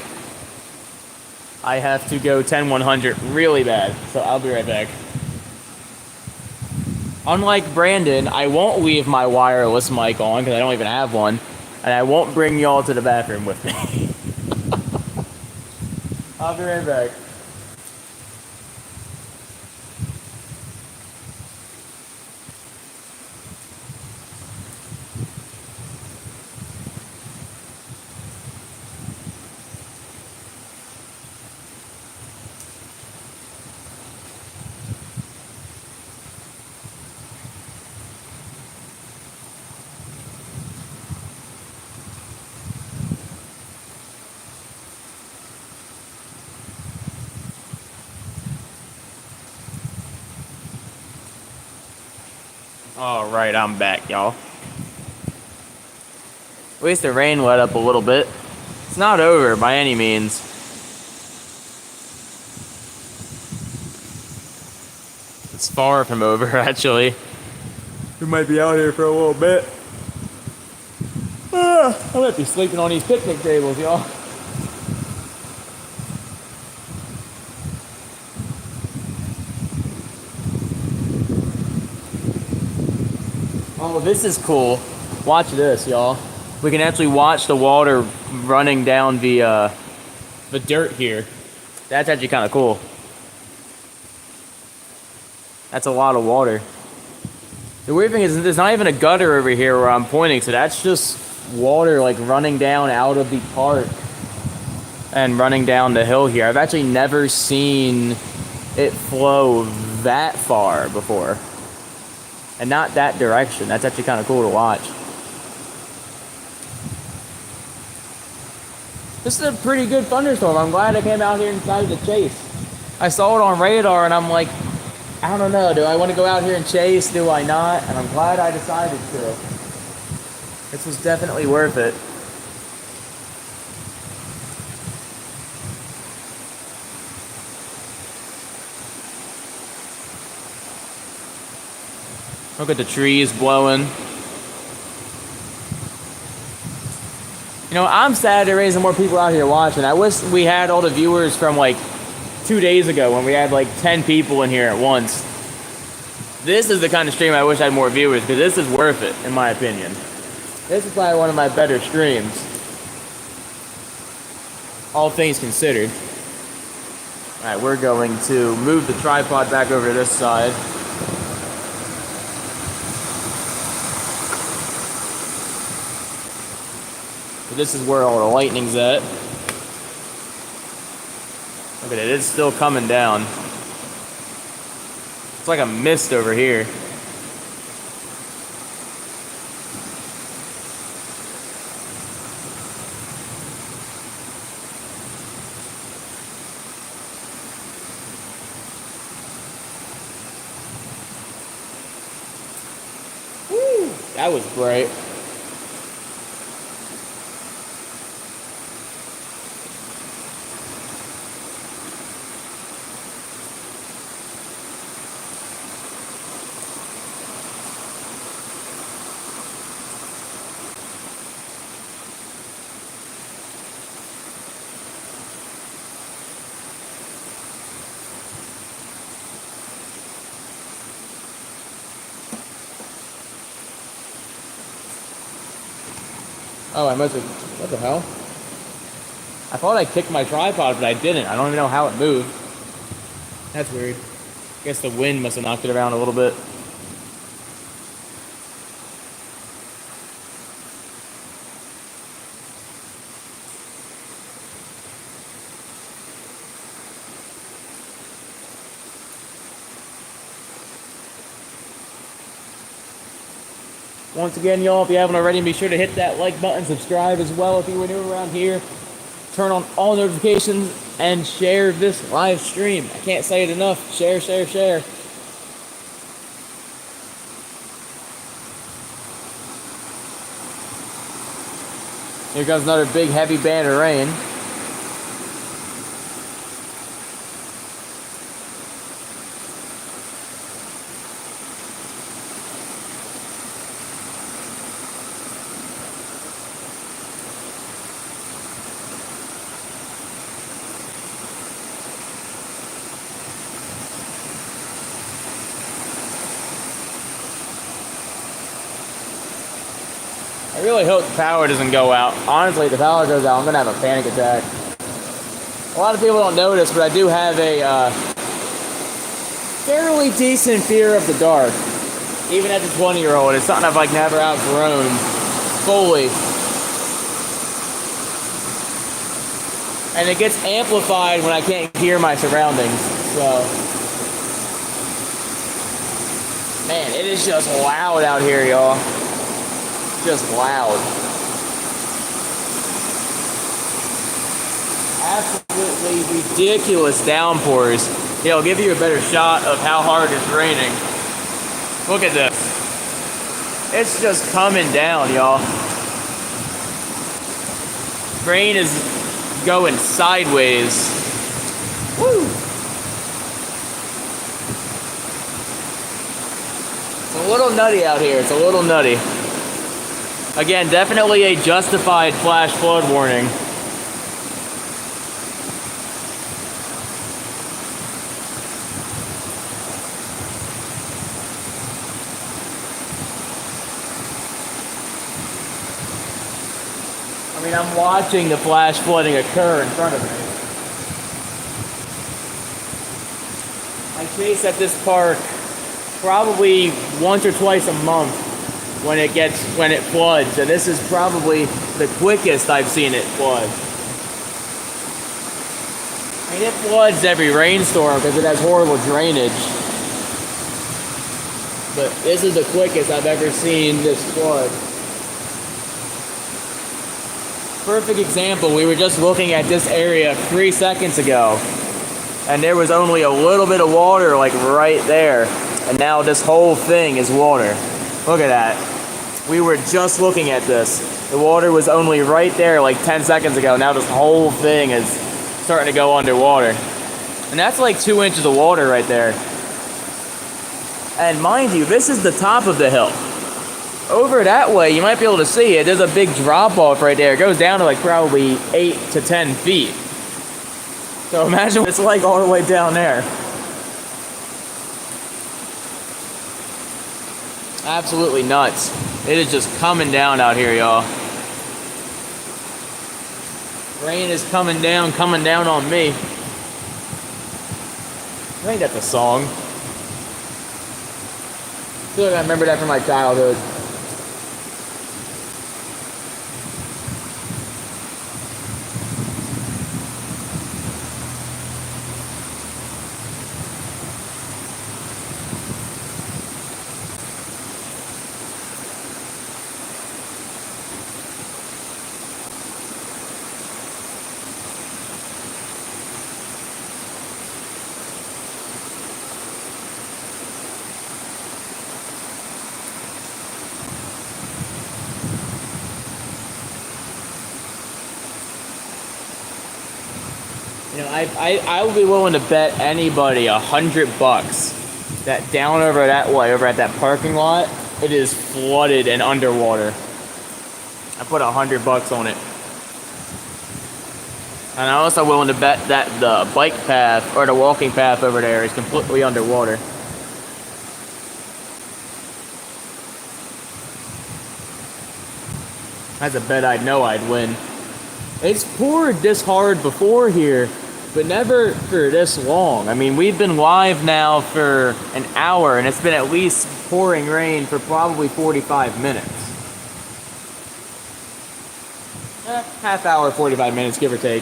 I have to go 10-100 really bad, so I'll be right back. Unlike Brandon, I won't leave my wireless mic on because I don't even have one, and I won't bring y'all to the bathroom with me. I'll be right back. All right, I'm back, y'all. At least the rain let up a little bit. It's not over by any means. It's far from over, actually. We might be out here for a little bit. I might be sleeping on these picnic tables, y'all. Oh, this is cool. Watch this, y'all. We can actually watch the water running down the dirt here. That's actually kind of cool. That's a lot of water. The weird thing is there's not even a gutter over here where I'm pointing, so that's just water like running down out of the park and running down the hill here. I've actually never seen it flow that far before. And not that direction. That's actually kind of cool to watch. This is a pretty good thunderstorm. I'm glad I came out here and decided to chase. I saw it on radar and I'm like, I don't know, do I want to go out here and chase? Do I not? And I'm glad I decided to. This was definitely worth it. Look at the trees blowing. You know, I'm sad there isn't more people out here watching. I wish we had all the viewers from like 2 days ago when we had like 10 people in here at once. This is the kind of stream I wish I had more viewers, because this is worth it, in my opinion. This is probably one of my better streams. All things considered. Alright, we're going to move the tripod back over to this side. So this is where all the lightning's at. Look at it, it's still coming down. It's like a mist over here. Woo, that was bright. Oh, I must have... What the hell? I thought I kicked my tripod, but I didn't. I don't even know how it moved. That's weird. I guess the wind must have knocked it around a little bit. Once again, y'all, if you haven't already, be sure to hit that like button, subscribe as well if you were new around here. Turn on all notifications and share this live stream. I can't say it enough. Share, share, share. Here comes another big heavy band of rain. I really hope the power doesn't go out. Honestly, if the power goes out, I'm going to have a panic attack. A lot of people don't notice, but I do have a fairly decent fear of the dark. Even as a 20-year-old, it's something I've like never outgrown fully. And it gets amplified when I can't hear my surroundings. So, man, it is just loud out here, y'all. Just loud. Absolutely ridiculous downpours. Yeah, I'll give you a better shot of how hard it's raining. Look at this. It's just coming down, y'all. Rain is going sideways. Woo! It's a little nutty out here. It's a little nutty. Again, definitely a justified flash flood warning. I mean, I'm watching the flash flooding occur in front of me. I chase at this park probably once or twice a month when it floods, and this is probably the quickest I've seen it flood. I mean, it floods every rainstorm because it has horrible drainage, but this is the quickest I've ever seen this flood. Perfect example, we were just looking at this area 3 seconds ago, and there was only a little bit of water like right there, and now this whole thing is water. Look at that. We were just looking at this. The water was only right there like 10 seconds ago. Now this whole thing is starting to go underwater. And that's like 2 inches of water right there. And mind you, this is the top of the hill. Over that way, you might be able to see it. There's a big drop off right there. It goes down to like probably 8 to 10 feet. So imagine what it's like all the way down there. Absolutely nuts. It is just coming down out here, y'all. Rain is coming down on me. I think that's a song. I feel like I remember that from my childhood. You know, I would be willing to bet anybody $100 that down over that way, over at that parking lot, it is flooded and underwater. I put $100 on it. And I'm also willing to bet that the bike path or the walking path over there is completely underwater. That's a bet I'd know I'd win. It's poured this hard before here, but never for this long. I mean, we've been live now for an hour, and it's been at least pouring rain for probably 45 minutes. Half hour, 45 minutes, give or take.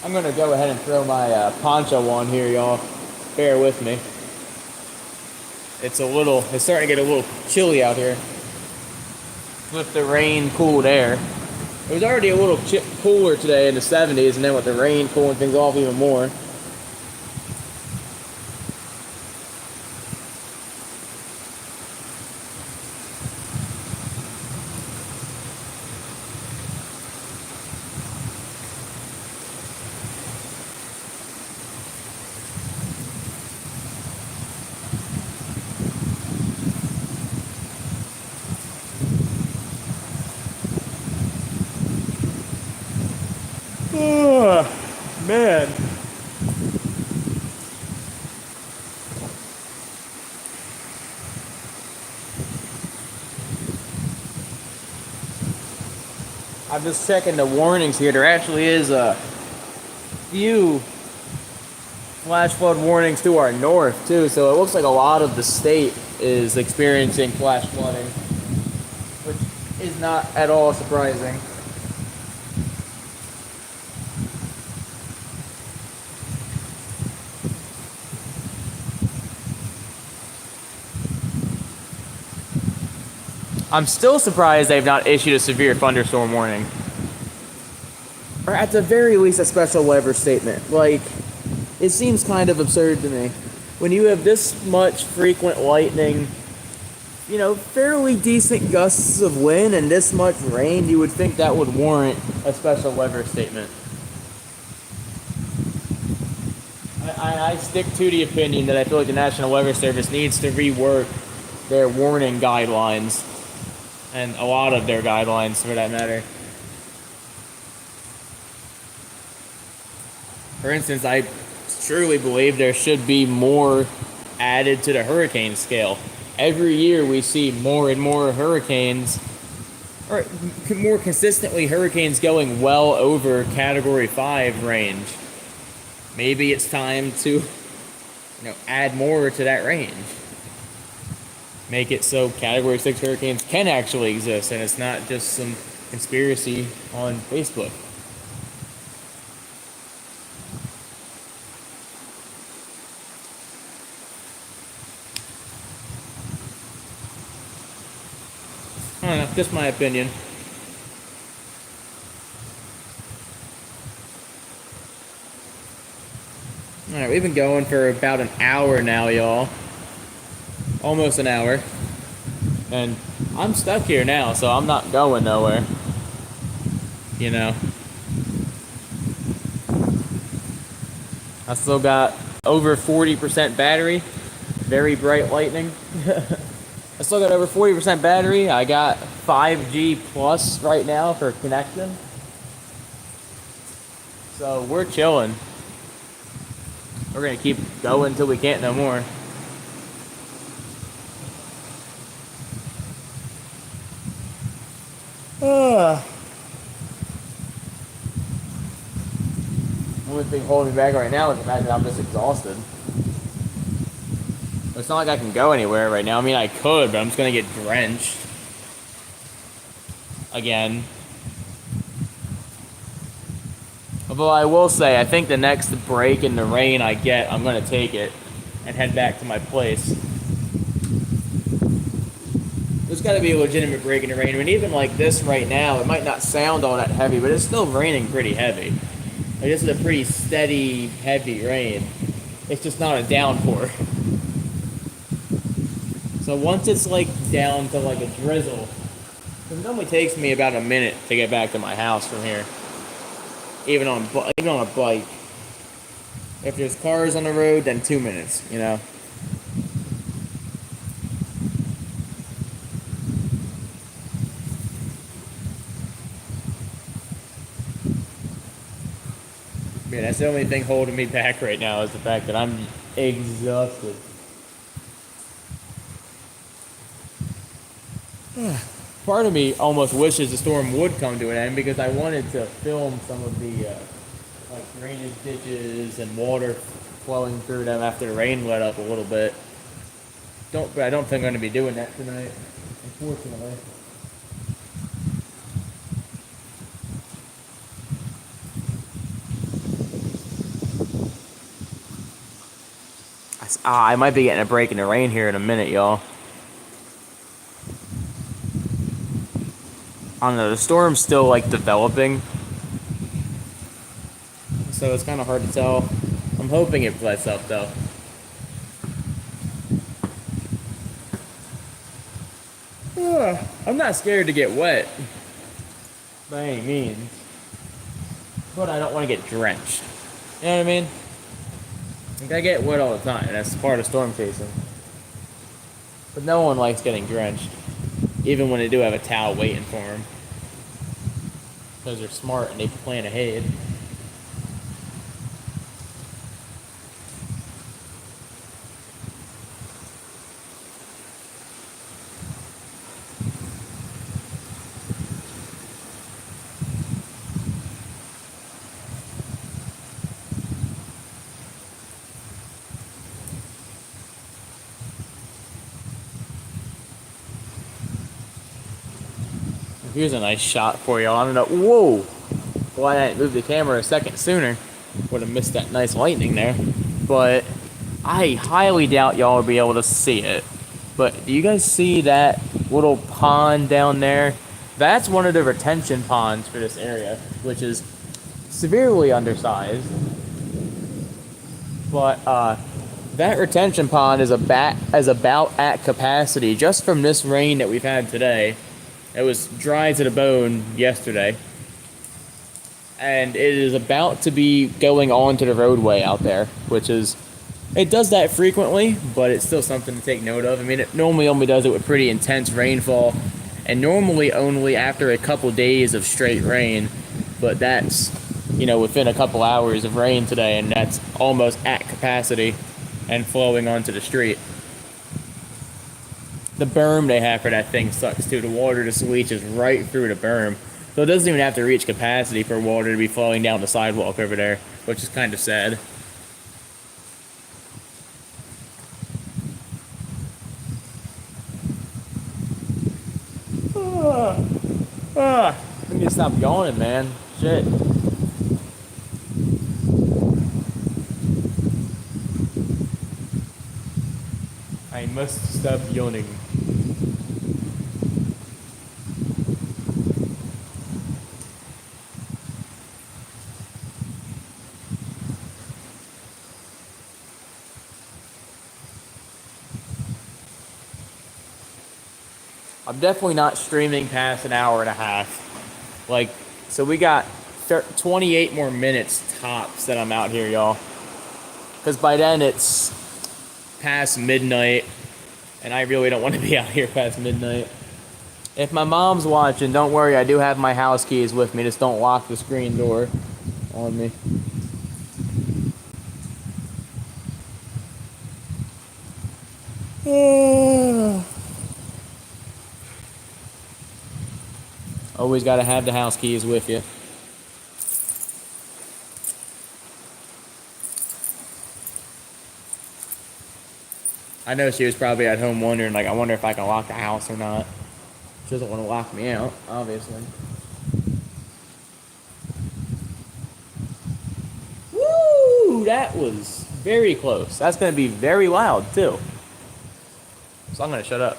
I'm gonna go ahead and throw my poncho on here, y'all. Bear with me. It's starting to get a little chilly out here with the rain cooled air. It was already a little cooler today in the 70s, and then with the rain cooling things off even more. Oh, man. I'm just checking the warnings here. There actually is a few flash flood warnings to our north too, so it looks like a lot of the state is experiencing flash flooding, which is not at all surprising. I'm still surprised they've not issued a severe thunderstorm warning. Or at the very least, a special weather statement. Like, it seems kind of absurd to me. When you have this much frequent lightning, fairly decent gusts of wind and this much rain, you would think that would warrant a special weather statement. I stick to the opinion that I feel like the National Weather Service needs to rework their warning guidelines, and a lot of their guidelines for that matter. For instance, I truly believe there should be more added to the hurricane scale. Every year we see more and more hurricanes, or more consistently hurricanes going well over Category 5 range. Maybe it's time to, add more to that range. Make it so Category 6 hurricanes can actually exist, and it's not just some conspiracy on Facebook. I don't know, just my opinion. Alright, we've been going for about an hour now, y'all. Almost an hour. And I'm stuck here now, so I'm not going nowhere. I still got over 40% battery. Very bright lightning. I still got over 40% battery. I got 5G plus right now for connection. So we're chilling. We're gonna keep going until we can't no more. Only thing holding me back right now is the fact that I'm just exhausted. It's not like I can go anywhere right now. I mean, I could, but I'm just gonna get drenched. Again. Although I will say, I think the next break in the rain I get, I'm gonna take it and head back to my place. There's gotta be a legitimate break in the rain. I mean, even like this right now, it might not sound all that heavy, but it's still raining pretty heavy. Like, this is a pretty steady, heavy rain. It's just not a downpour. So once it's like down to like a drizzle, it normally takes me about a minute to get back to my house from here. Even on a bike. If there's cars on the road, then 2 minutes, Yeah, that's the only thing holding me back right now is the fact that I'm exhausted. Part of me almost wishes the storm would come to an end because I wanted to film some of the drainage ditches and water flowing through them after the rain let up a little bit. But I don't think I'm going to be doing that tonight, unfortunately. I might be getting a break in the rain here in a minute, y'all. I don't know, the storm's still developing, so it's kind of hard to tell. I'm hoping it lets up though. I'm not scared to get wet by any means, but I don't want to get drenched. You know what I mean? I get wet all the time, and that's part of storm chasing. But no one likes getting drenched. Even when they do have a towel waiting for them. Because they're smart and they plan ahead. Here's a nice shot for y'all. I don't know. Whoa! Why I didn't move the camera a second sooner. Would have missed that nice lightning there. But I highly doubt y'all will be able to see it. But do you guys see that little pond down there? That's one of the retention ponds for this area, which is severely undersized. But That retention pond is about at capacity just from this rain that we've had today. It was dry to the bone yesterday. And it is about to be going onto the roadway out there, which is, it does that frequently, but it's still something to take note of. I mean, it normally only does it with pretty intense rainfall, and normally only after a couple days of straight rain, but that's, within a couple hours of rain today, and that's almost at capacity and flowing onto the street. The berm they have for that thing sucks too. The water just leaches right through the berm. So it doesn't even have to reach capacity for water to be flowing down the sidewalk over there, which is kind of sad. I need to stop yawning, man. Shit. I must stop yawning. I'm definitely not streaming past an hour and a half. So we got 28 more minutes tops that I'm out here, y'all. Because by then it's past midnight, and I really don't want to be out here past midnight. If my mom's watching, don't worry, I do have my house keys with me. Just don't lock the screen door on me. Always got to have the house keys with you. I know she was probably at home wondering, I wonder if I can lock the house or not. She doesn't want to lock me out, obviously. Woo! That was very close. That's going to be very loud, too. So I'm going to shut up.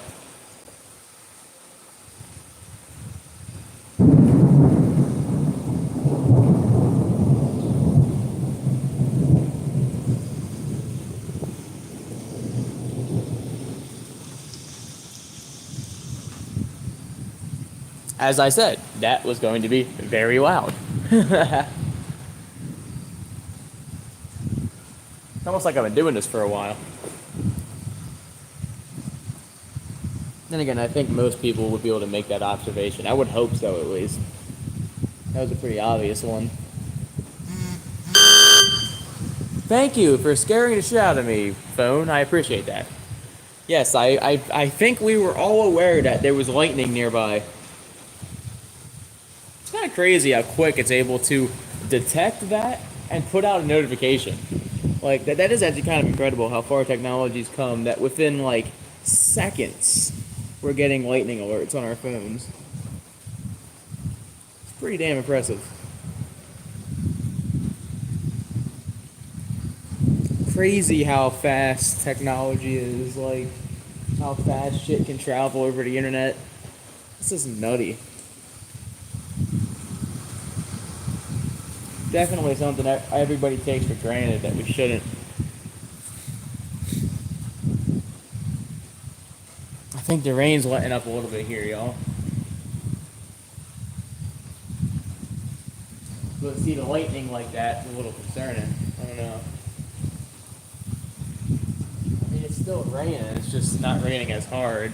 As I said, that was going to be very loud. It's almost like I've been doing this for a while. Then again, I think most people would be able to make that observation. I would hope so, at least. That was a pretty obvious one. Thank you for scaring the shit out of me, phone. I appreciate that. Yes, I think we were all aware that there was lightning nearby. It's kind of crazy how quick it's able to detect that and put out a notification. That is actually kind of incredible how far technology's come, that within, seconds, we're getting lightning alerts on our phones. It's pretty damn impressive. Crazy how fast technology is, how fast shit can travel over the internet. This is nutty. Definitely something that everybody takes for granted that we shouldn't. I think the rain's letting up a little bit here, y'all. But see, the lightning like that is a little concerning. I don't know. I mean, it's still raining, it's just not raining as hard.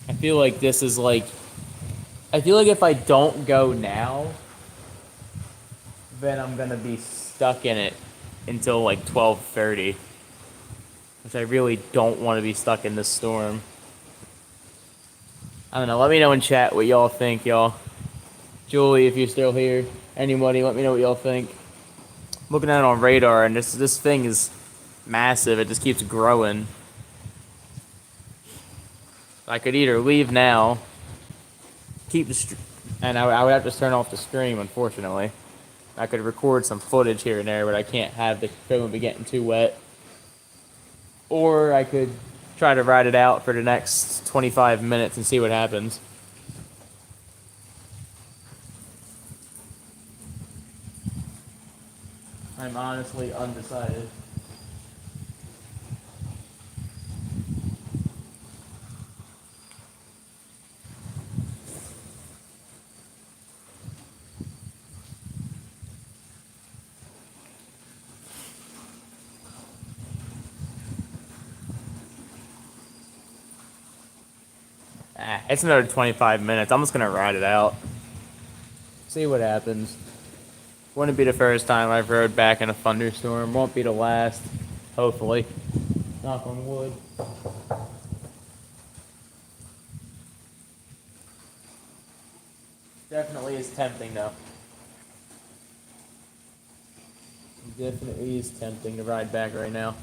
I feel like this is I feel like if I don't go now, then I'm gonna be stuck in it until 12:30, which I really don't want to be stuck in this storm. I don't know, let me know in chat what y'all think, y'all. Julie, if you're still here, anybody, let me know what y'all think. I'm looking at it on radar, and this thing is massive, it just keeps growing. I could either leave now, keep the and I would have to turn off the stream, unfortunately. I could record some footage here and there, but I can't have the phone be getting too wet. Or I could try to ride it out for the next 25 minutes and see what happens. I'm honestly undecided. It's another 25 minutes. I'm just gonna ride it out. See what happens. Wouldn't be the first time I've rode back in a thunderstorm. Won't be the last. Hopefully. Knock on wood. Definitely is tempting though. Definitely is tempting to ride back right now.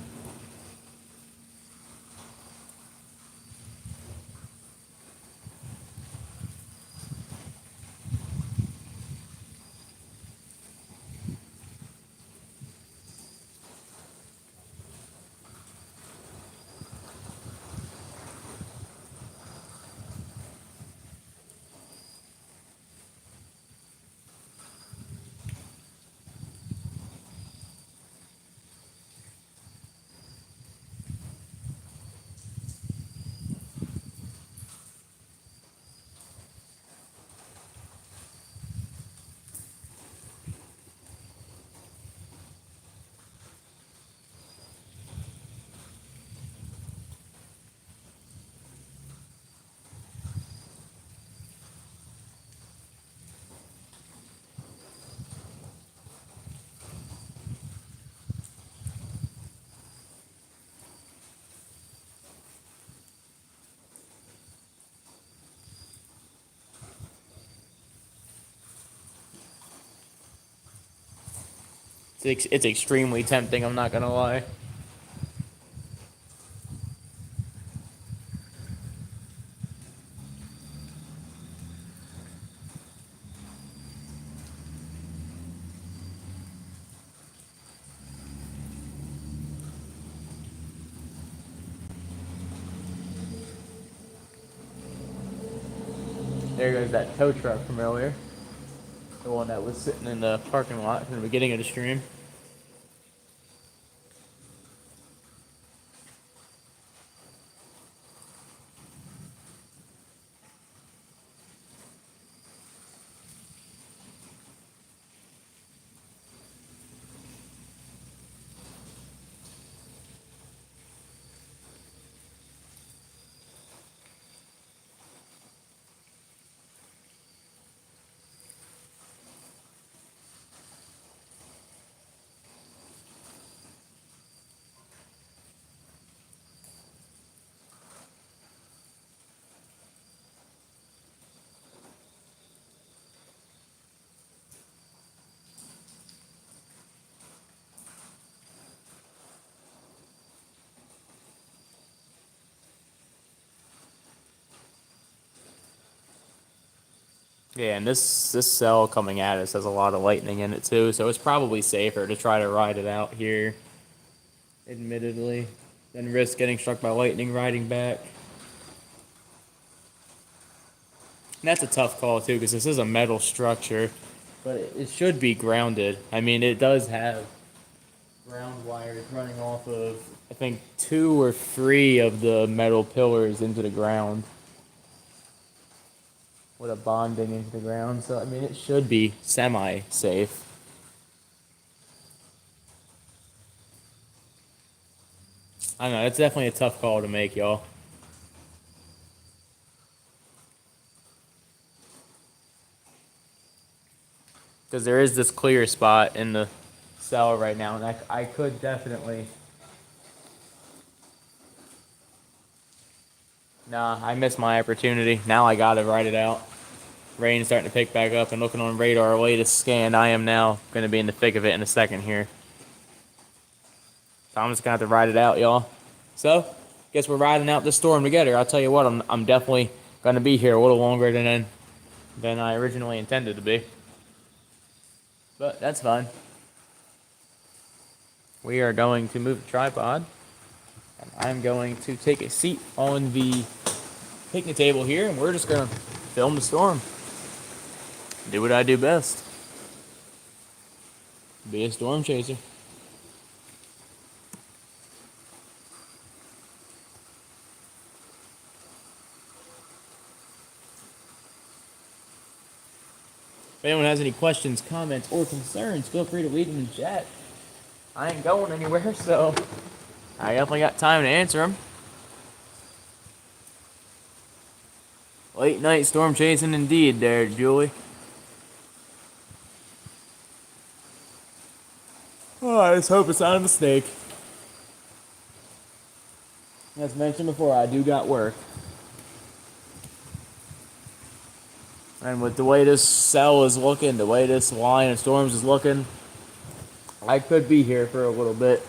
It's extremely tempting, I'm not gonna lie. There goes that tow truck from earlier. The one that was sitting in the parking lot in the beginning of the stream. Yeah, and this cell coming at us has a lot of lightning in it too, so it's probably safer to try to ride it out here, admittedly, than risk getting struck by lightning riding back. And that's a tough call too, because this is a metal structure, but it should be grounded. I mean, it does have ground wires running off of, I think, 2 or 3 of the metal pillars into the ground. With a bonding into the ground, so I mean it should be semi-safe. I don't know, it's definitely a tough call to make, y'all. Because there is this clear spot in the cell right now, and I could definitely... Nah, I missed my opportunity. Now I gotta ride it out. Rain's starting to pick back up, and looking on radar latest scan, I am now going to be in the thick of it in a second here. So I'm just going to have to ride it out, y'all. So, guess we're riding out this storm together. I'll tell you what, I'm definitely going to be here a little longer than I originally intended to be. But that's fine. We are going to move the tripod. And I'm going to take a seat on the picnic table here, and we're just going to film the storm. Do what I do best. Be a storm chaser. If anyone has any questions, comments, or concerns, feel free to leave them in the chat. I ain't going anywhere, so I definitely got time to answer them. Late night storm chasing indeed there, Julie. Oh, I just hope it's not a mistake. As mentioned before, I do got work. And with the way this cell is looking, the way this line of storms is looking, I could be here for a little bit.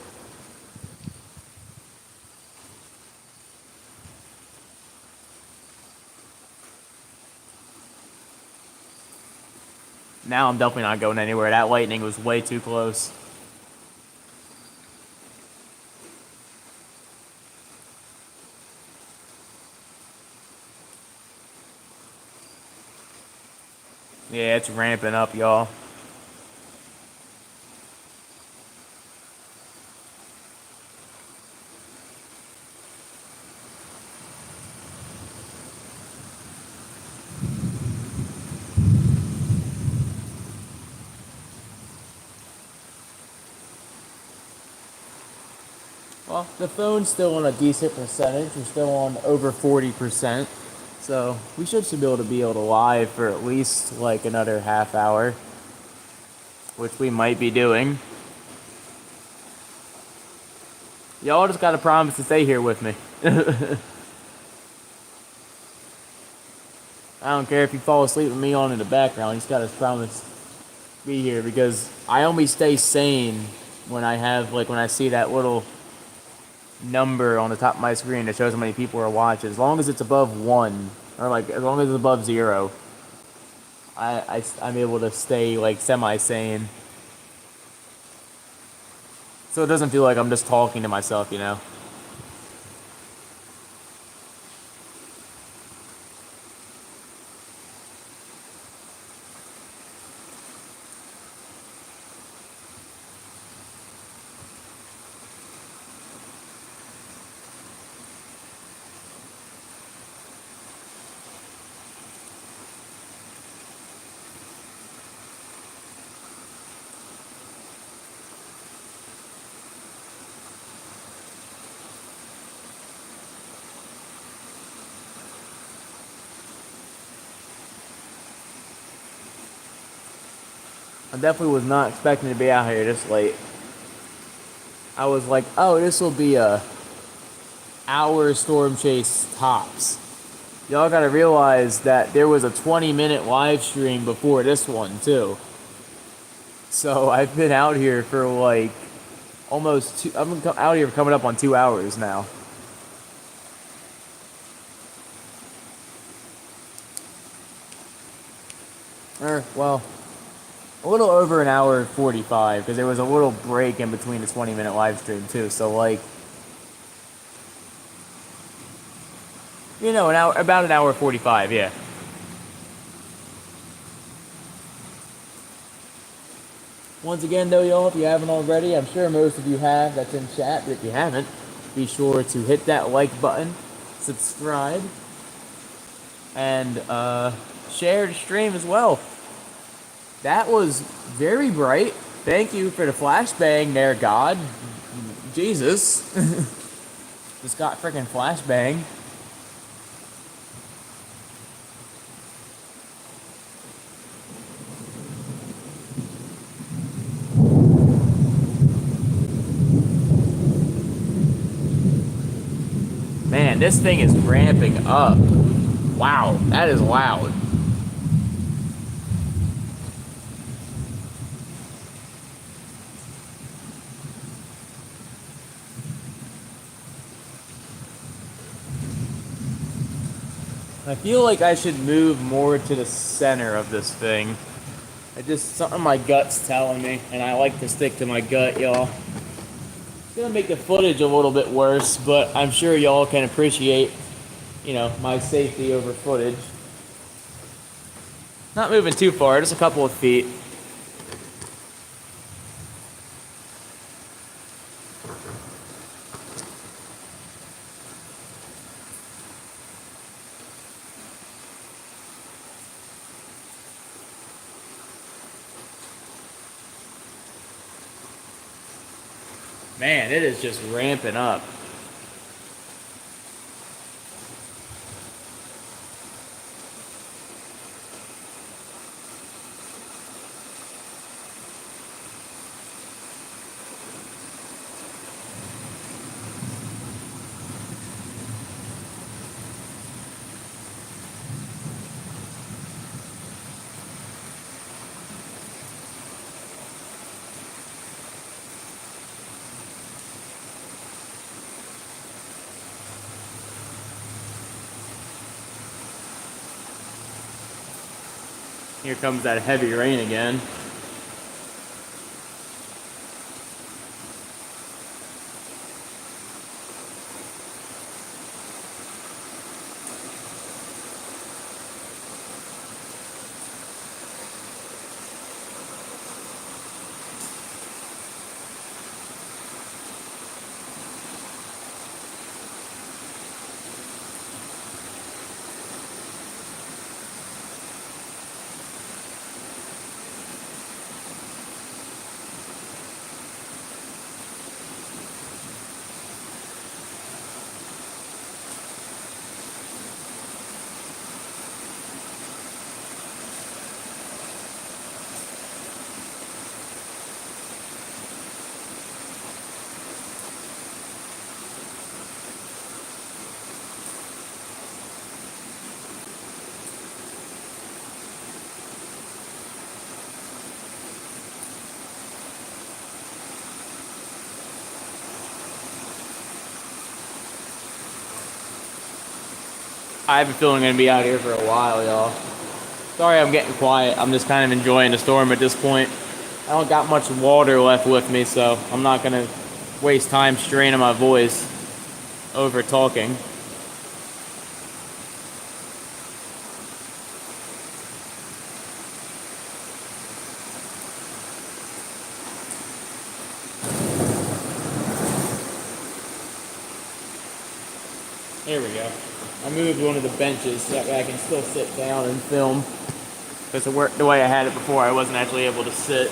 Now I'm definitely not going anywhere. That lightning was way too close. Yeah, it's ramping up, y'all. Well, the phone's still on a decent percentage. We're still on over 40%. So we should be able to live for at least like another half hour, which we might be doing. Y'all just gotta promise to stay here with me. I don't care if you fall asleep with me on in the background. You just gotta promise to be here, because I only stay sane when I see that little number on the top of my screen that shows how many people are watching. As long as it's above 1, or like as long as it's above 0, I'm able to stay like semi-sane. So it doesn't feel like I'm just talking to myself, you know? I definitely was not expecting to be out here this late. I was like, oh, this will be a hour storm chase tops. Y'all gotta realize that there was a 20-minute live stream before this one, too. So I've been out here for like almost I've been out here coming up on 2 hours now. Well, a little over an hour 45, because there was a little break in between the 20-minute live stream too. So like, you know, about an hour 45, yeah. Once again though, y'all, if you haven't already, I'm sure most of you have, that's in chat, but if you haven't, be sure to hit that like button, subscribe, and share the stream as well. That was very bright. Thank you for the flashbang there, God. Jesus. Just got freaking flashbang. Man, this thing is ramping up. Wow, that is loud. I feel like I should move more to the center of this thing It just something my gut's telling me, and I like to stick to my gut, y'all. It's gonna make the footage a little bit worse, but I'm sure y'all can appreciate, my safety over footage. Not moving too far, just a couple of feet. Man, it is just ramping up. Here comes that heavy rain again. I have a feeling I'm going to be out here for a while, y'all. Sorry I'm getting quiet. I'm just kind of enjoying the storm at this point. I don't got much water left with me, so I'm not going to waste time straining my voice over talking. There we go. I moved one of the benches so that way I can still sit down and film. Because the way I had it before, I wasn't actually able to sit.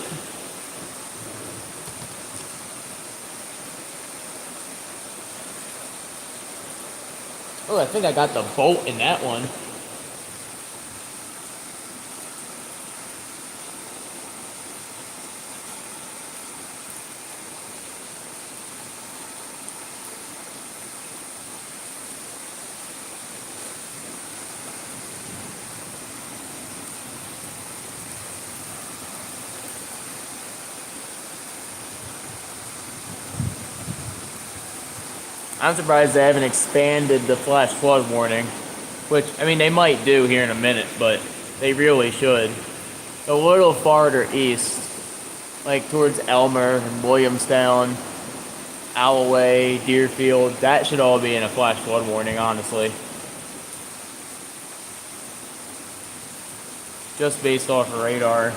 Oh, I think I got the bolt in that one. I'm surprised they haven't expanded the flash flood warning, which, I mean, they might do here in a minute, but they really should. A little farther east, like towards Elmer and Williamstown, Alloway, Deerfield, that should all be in a flash flood warning, honestly. Just based off of radar.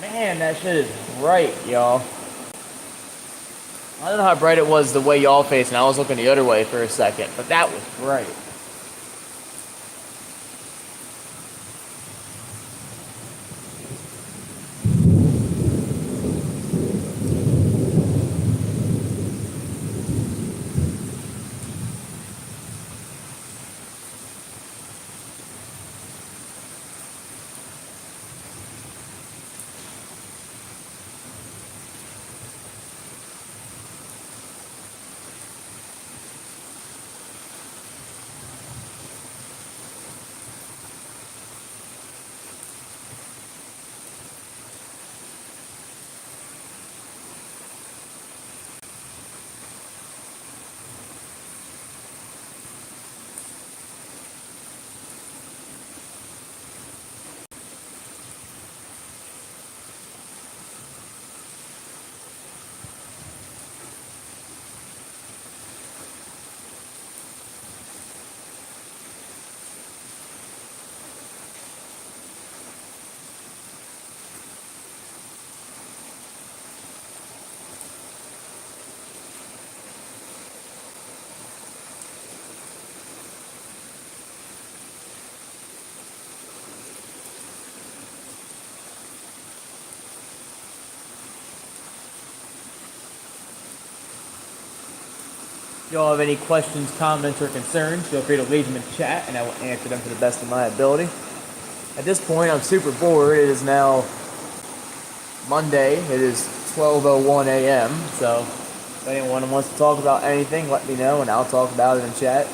Man, that shit is bright, y'all. I don't know how bright it was the way y'all facing. I was looking the other way for a second, but that was bright. If y'all have any questions, comments, or concerns, feel free to leave them in chat and I will answer them to the best of my ability. At this point, I'm super bored. It is now Monday. It is 12:01 a.m. So if anyone wants to talk about anything, let me know and I'll talk about it in chat.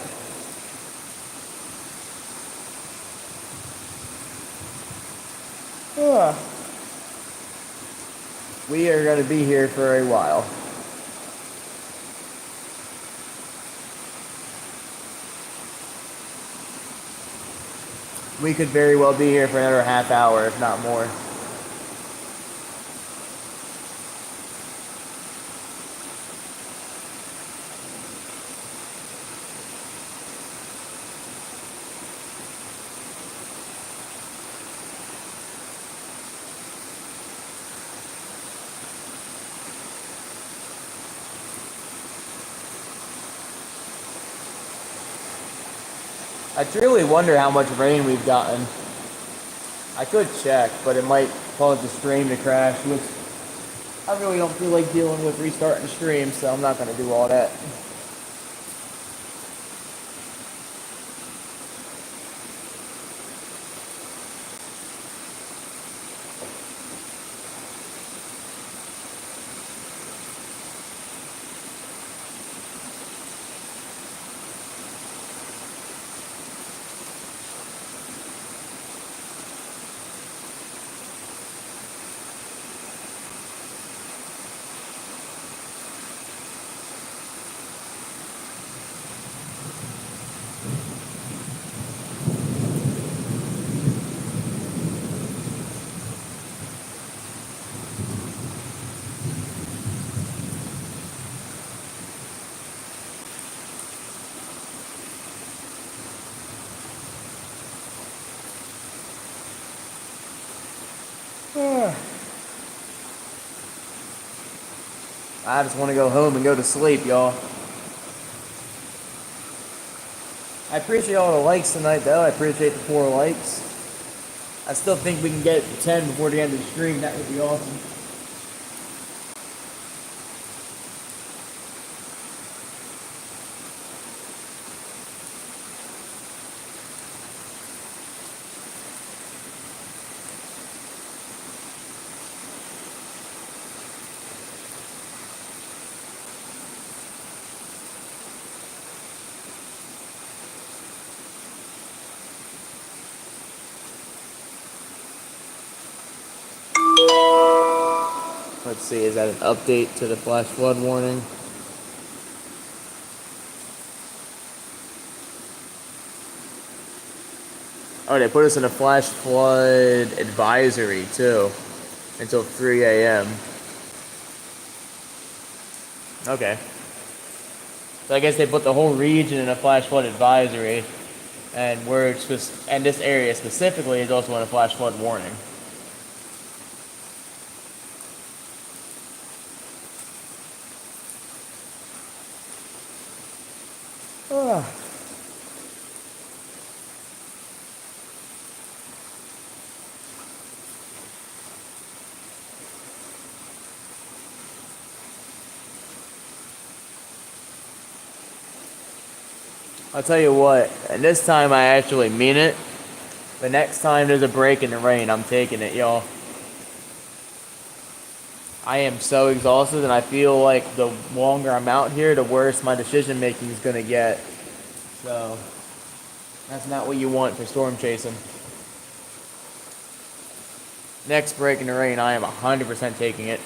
We are going to be here for a while. We could very well be here for another half hour, if not more. I truly wonder how much rain we've gotten. I could check, but it might cause the stream to crash, which I really don't feel like dealing with restarting the stream, so I'm not going to do all that. I just want to go home and go to sleep, y'all. I appreciate all the likes tonight, though. I appreciate the 4 likes. I still think we can get to 10 before the end of the stream. That would be awesome. Let's see, is that an update to the flash flood warning? Oh, they put us in a flash flood advisory, too, until 3 a.m. Okay. So I guess they put the whole region in a flash flood advisory, and and this area specifically is also in a flash flood warning. I'll tell you what, and this time I actually mean it. The next time there's a break in the rain, I'm taking it, y'all. I am so exhausted, and I feel like the longer I'm out here, the worse my decision making is gonna get. So, that's not what you want for storm chasing. Next break in the rain, I am 100% taking it.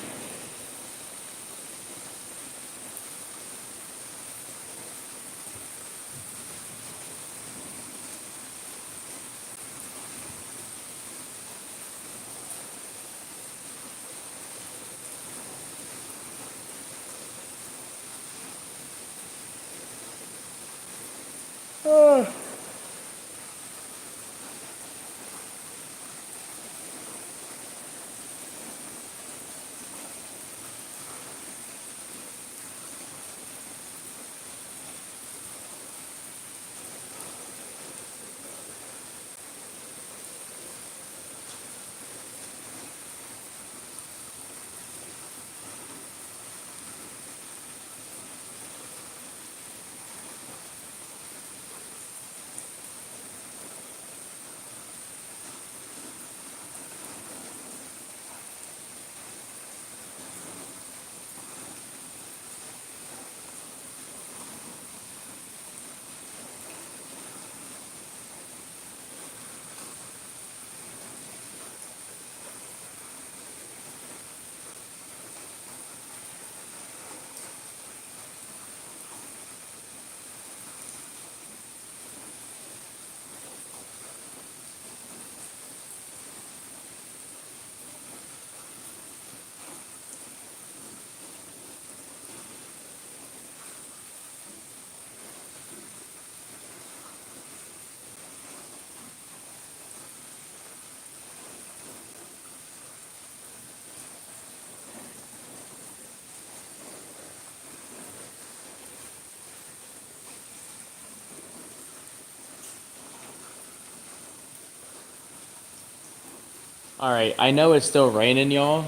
Alright, I know it's still raining, y'all,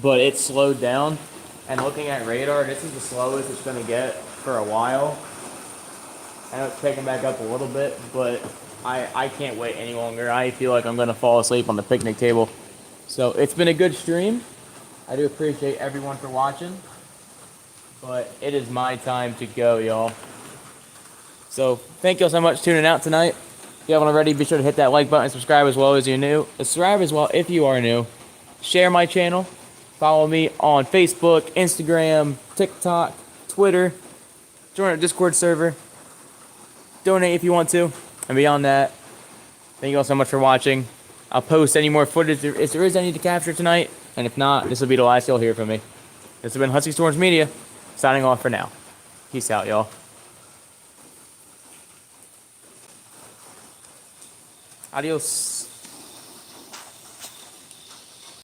but it slowed down. And looking at radar, this is the slowest it's going to get for a while. I know it's picking back up a little bit, but I can't wait any longer. I feel like I'm going to fall asleep on the picnic table. So it's been a good stream. I do appreciate everyone for watching. But it is my time to go, y'all. So thank you all so much for tuning out tonight. If you haven't already, be sure to hit that like button, subscribe as well as you're new. Subscribe as well if you are new. Share my channel. Follow me on Facebook, Instagram, TikTok, Twitter. Join our Discord server. Donate if you want to. And beyond that, thank you all so much for watching. I'll post any more footage if there is any to capture tonight. And if not, this will be the last you'll hear from me. This has been Husky Storms Media, signing off for now. Peace out, y'all. Adios.